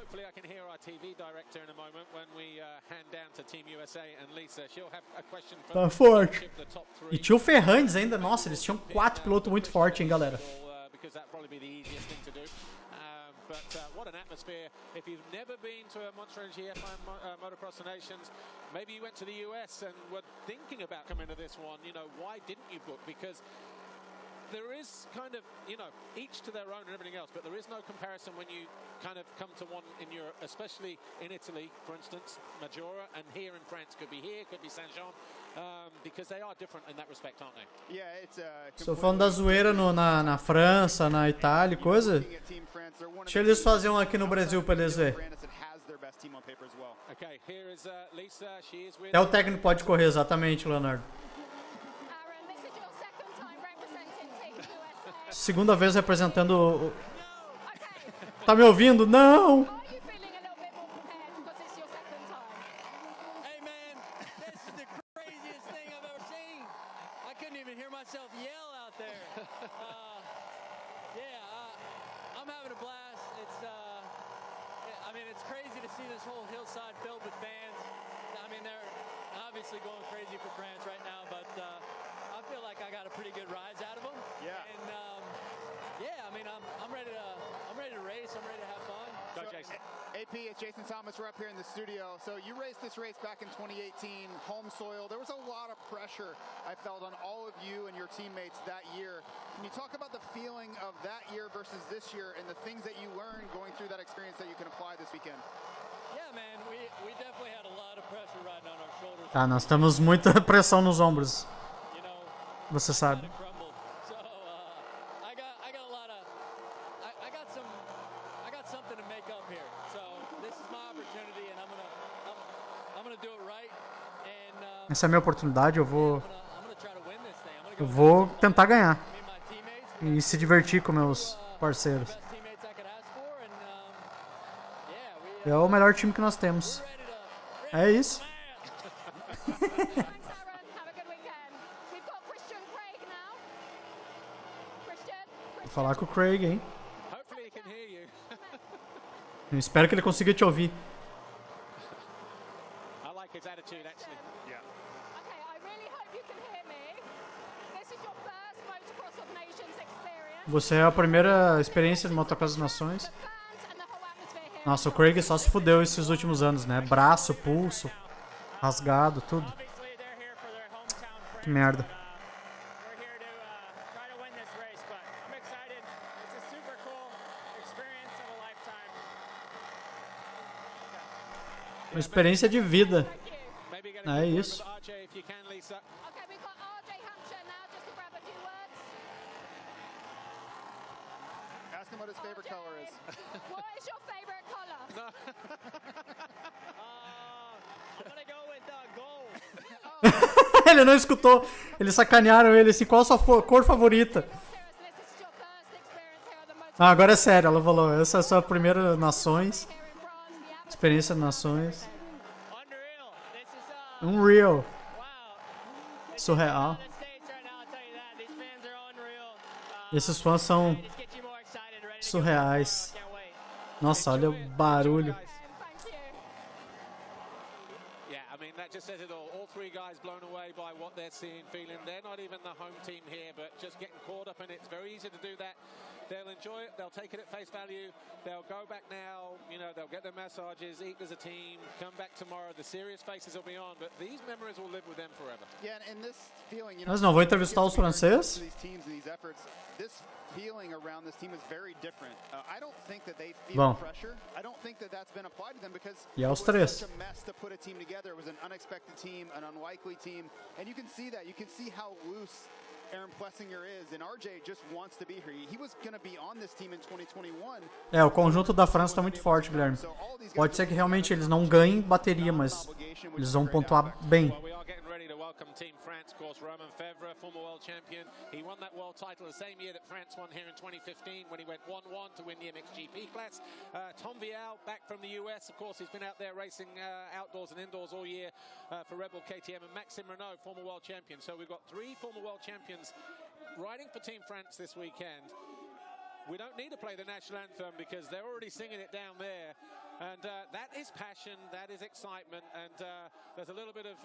Tá forte. E tinha o Ferrandes ainda. Nossa, eles tinham 4 pilotos muito fortes, hein, galera. But what an atmosphere. If you've never been to a Monster Energy F1 Motocross Das Nações, maybe you went to the US and were thinking about coming to this one. You know, why didn't you book? Because there is kind of, you know, each to their own and everything else, but there is no comparison when you kind of come to one in Europe, especially in Italy, for instance, Maggiora, and here in France, could be here, could be Saint-Jean, because they are different in that respect, aren't they? Yeah, it's Estou falando da zoeira na França, na Itália e coisa. Deixa eles fazerem um aqui no Brasil pra eles verem. Até o técnico pode correr, exatamente, Leonardo. Segunda vez representando. Tá me ouvindo? Não! Yeah. Yeah, I mean, I'm ready to race. I'm ready to have fun. Go, Jason. AP, it's Jason Thomas. We're up here in the studio. So you raced this race back in 2018, home soil. There was a lot of pressure I felt on all of you and your teammates that year. Can you talk about the feeling of that year versus this year and the things that you learned going through that experience that you can apply this weekend? Yeah, man, we definitely had a lot of pressure riding on our shoulders. Tá, nós temos muita pressão nos ombros. You know, Você sabe. crumbled. So I got a lot of I got something to make up here. So this is my opportunity, and I'm gonna do it right. And Essa é a minha oportunidade, eu vou I'm gonna try to win this thing. I'm gonna eu go vou tentar ganhar me and my teammates, e se divertir com meus parceiros. best teammates I could ask for, and yeah, we É o melhor time que nós temos. É isso. Thanks, Aaron. Have a good weekend. We've got Christian Craig now. Christian. Vou falar com o Craig, hein? Hopefully he can hear you. Eu espero que ele consiga te ouvir. I like his attitude, actually. Yeah. Okay, I really hope you can hear me. This is your first Motocross of Nations experience. Você é a primeira experiência de Motocross Das Nações. Fans and the whole atmosphere here. Nossa, o Craig só se fudeu esses últimos anos, né? Braço, pulso, rasgado, tudo. Obviously, they're here for their hometown friends. Que merda. We're here to try to win this race, but I'm excited. It's a super cool experience of a lifetime. Uma experiência de vida. Maybe get É a quick word isso. with RJ if you can, Lisa. Okay, we've got RJ Hampshire now, just to grab a few words. Ask him what his favorite color is. What is your favorite color? I'm gonna go with gold. Ele não escutou. Eles sacanearam ele assim. Qual a sua cor favorita? Seriously, this is your first experience here at the Motocross Ah, agora é sério. Ela falou. Essa é a sua primeira Nações. here in France. The atmosphere Experiência de Nações. Unreal. This is Unreal. wow. Surreal. The States right now, I'll tell you that. These fans are unreal. Esses fãs são Just get you more excited, ready to surreais. go. Can't wait. Nossa, olha o barulho. Thank you. Yeah, I mean, that just says it all. All three guys blown away by what they're seeing, feeling. They're not even the home team here, but just getting caught up in it. It's very easy to do that. They'll enjoy it. They'll take it at face value. They'll go back now. You know, they'll get their massages, eat as a team, come back tomorrow. The serious faces will be on, but these memories will live with them forever. Yeah, and this feeling, you know, Nós não vamos entrevistar os franceses? these teams and these efforts, this feeling around this team is very different. I don't think that they feel Bom. pressure. I don't think that that's been applied to them because E aos it was três. such a mess to put a team together. It was an unexpected team, an unlikely team, and you can see that. You can see how loose Aaron Plessinger is, and RJ just wants to be here. He was going to be on this team in 2021. É, o conjunto da França está muito forte, Guilherme. Pode ser que realmente eles não ganhem bateria, mas eles vão pontuar bem. Well, we are getting ready to welcome Team France, of course. Roman Fevre, former world champion. He won that world title the same year that France won here in 2015 when he went 1-1 to win the MXGP class. Tom Vial, back from the US, of course, he's been out there racing outdoors and indoors all year for Red Bull KTM. And Maxime Renault, former world champion. So we've got three former world champions riding for Team France this weekend. We don't need to play the national anthem because they're already singing it down there. And that is passion, that is excitement, and there's a little bit of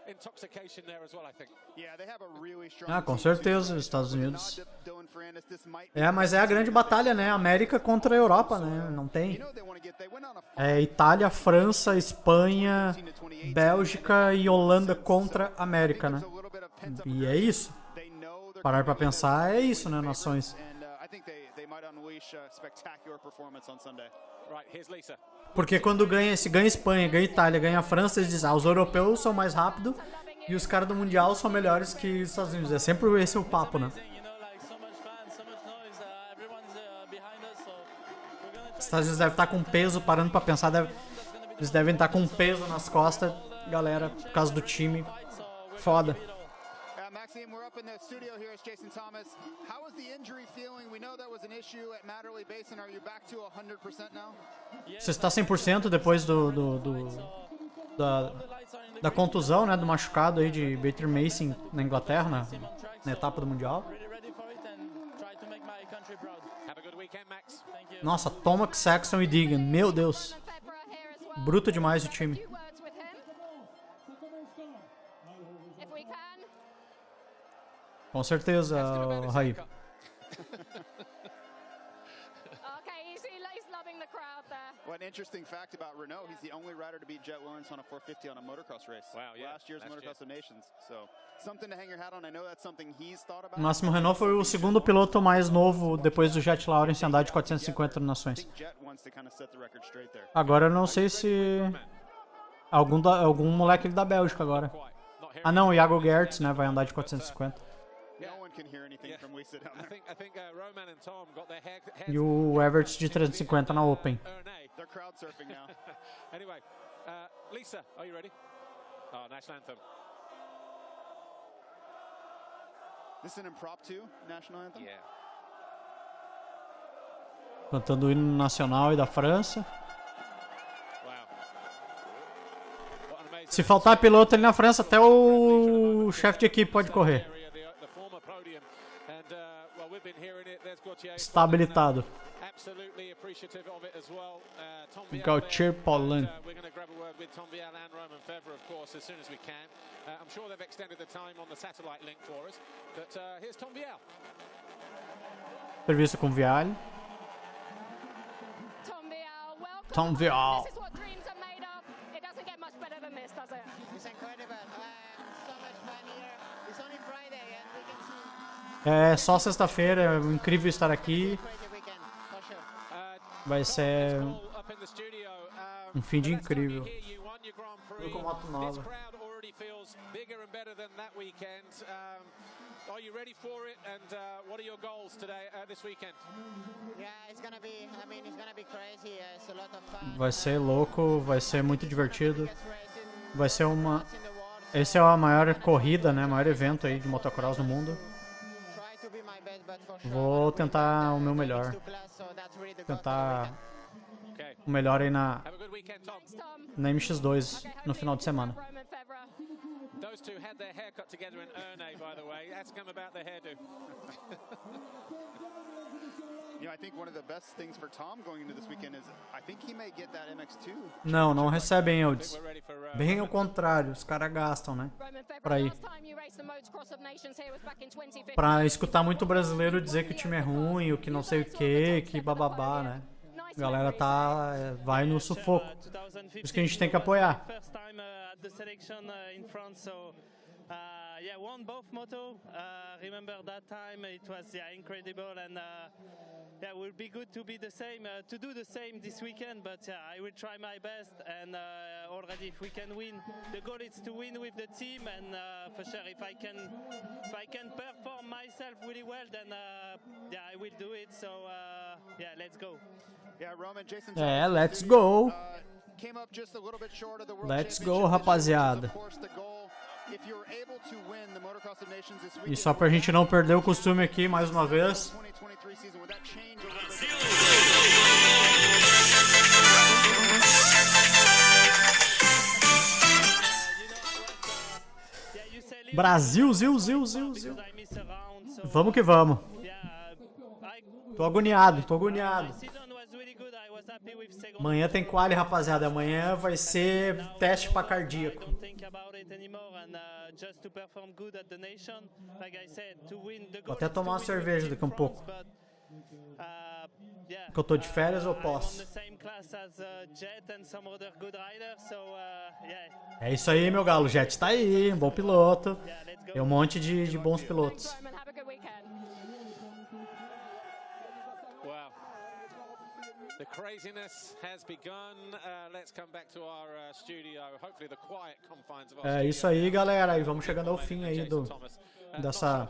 intoxication there as well, I think. Yeah, they have a really strong Ah, com team, too. certeza, os Estados With a Unidos. nod to Dylan Ferrandis, this might be É, mas é a grande batalha, né? América contra a Europa, né? Não You tem. know they want to get. They went on a É Itália, França, Espanha, Bélgica e Holanda contra a América, né? a little bit of pent-up E é isso. They know they're Parar pra gonna be the pensar é isso, né? favorites, Nações. and I think they might unleash a spectacular performance on Sunday. Right, here's Lisa. Porque quando ganha, se ganha Espanha, ganha Itália, ganha França, eles dizem, ah, os europeus são mais rápidos e os caras do Mundial são melhores que os Estados Unidos. É sempre esse o papo, né? You know, like so much fans, so much noise. Everyone's behind us, so we're gonna Os Estados Unidos devem estar com peso, parando pra pensar, eles devem estar com peso nas costas, galera, por causa do time. Foda. Maxime, we're up in the studio here. It's Jason Thomas. How is the injury feeling? We know that was an issue at Matterley Basin. Are you back to 100% now? Você está 100% depois da contusão, né, do machucado aí de Baker Mason na Inglaterra, na etapa do Mundial. really ready for it and try to make my country proud. Have a good weekend, Max. Thank you. Nossa, Tomac, Saxon e Digan, meu Deus. February here as well. Bruto demais o time. Few words with him. If we can. Com certeza, Raí. Okay, he's loving the crowd there. an interesting fact about Renault, he's the only rider to beat Jet Lawrence on a 450 on a motocross race. Wow, yeah. Last year's Motocross of Nations. So, something to hang your hat on. I know that's something he's thought about. O Máximo Renault foi o segundo piloto mais novo depois do Jet Lawrence em andar de 450 nações. Agora eu não sei se algum moleque da Bélgica agora. Ah não, o Iago Gertz, né, vai andar de 450. E o Everts de 350 na Open. Anyway, Lisa, are you ready? Oh, national anthem. This is an impromptu national anthem? Yeah. Cantando o hino nacional e da França. Se faltar piloto ali na França, até o chefe de equipe pode correr. Está habilitado. Gautier Paulin. Entrevista com Vialli. Tom Vial. É só sexta-feira, é incrível estar aqui. Vai ser um fim de incrível. Eu com moto nova. Are you ready for it? And what are your goals today, this weekend? Yeah, it's gonna be. I mean, it's gonna be crazy. It's a lot of fun. Vai ser louco, vai ser muito divertido. Vai ser uma. Esse é a maior corrida, né? Maior evento aí de motocross no mundo. Vou tentar o meu melhor. Tentar o melhor aí na MX2 no final de semana. Those two had their haircut together in Erne, by the way. Ask them about their hairdo. You know, I think one of the best things for Tom going into this weekend is I think he may get that MX2. Não recebem Eudes. Bem ao contrário, os caras gastam, né? Pra ir. Pra escutar muito brasileiro dizer que o time é ruim, o que não sei o que bababá, né? A galera vai no sufoco. Por isso que a gente tem que apoiar. The selection in France, so yeah, won both moto. Remember that time it was incredible, and yeah, it will be good to be the same, to do the same this weekend. But I will try my best, and already if we can win, the goal is to win with the team, and for sure if I can perform myself really well, then yeah, I will do it. So yeah, let's go. Yeah, Roman, Jason. É, let's go. Let's go, rapaziada. E só pra gente não perder o costume aqui mais uma vez. Brasil, zil. Vamos que vamos. Tô agoniado. Amanhã tem quali, rapaziada. Amanhã vai ser teste pra cardíaco. Vou até tomar uma cerveja daqui a um pouco. Que eu tô de férias, eu posso. É isso aí, meu galo. Jet tá aí, um bom piloto. Tem um monte de bons pilotos. The craziness has begun. Let's come back to our studio. Hopefully the quiet confines of our É isso aí, galera. E vamos chegando ao fim aí dessa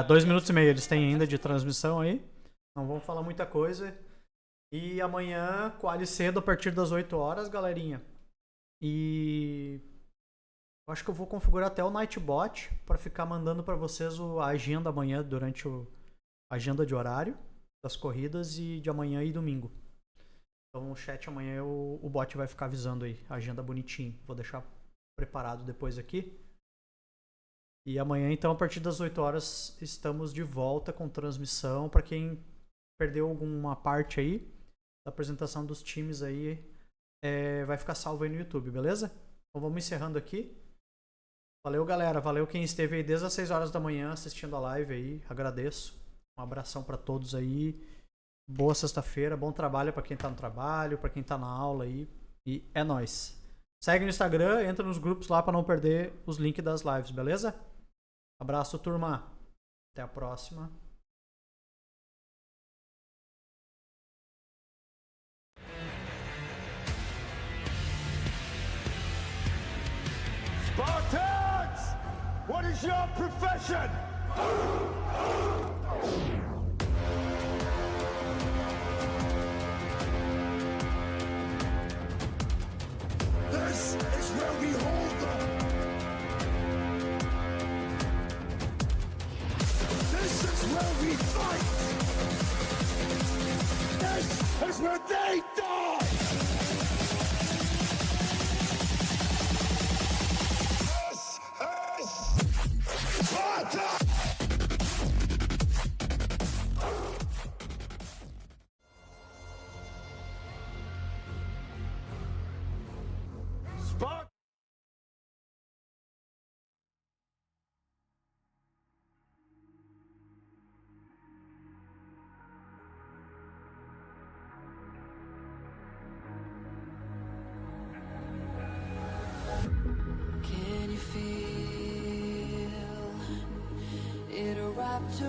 2 minutos e meio eles têm ainda de transmissão aí. Não vamos falar muita coisa. E amanhã, quali cedo a partir das 8 horas, galerinha. E eu acho que eu vou configurar até o Nightbot para ficar mandando para vocês a agenda amanhã durante a agenda de horário das corridas e de amanhã e domingo. Então o chat amanhã o bot vai ficar avisando aí a agenda bonitinho. Vou deixar preparado depois aqui. E amanhã então a partir das 8 horas estamos de volta com transmissão. Para quem perdeu alguma parte aí da apresentação dos times aí, vai ficar salvo aí no YouTube, beleza? Então vamos encerrando aqui. Valeu, galera. Valeu quem esteve aí desde as 6 horas da manhã assistindo a live aí. Agradeço. Um abração para todos aí Boa sexta-feira, bom trabalho pra quem tá no trabalho, pra quem tá na aula aí. E é nóis. Segue no Instagram, entra nos grupos lá pra não perder os links das lives, beleza? Abraço, turma. Até a próxima. Spartans! What is your profession? This is where we hold them. This is where we fight. This is where they die. This is Sparta. Can you feel it erupt?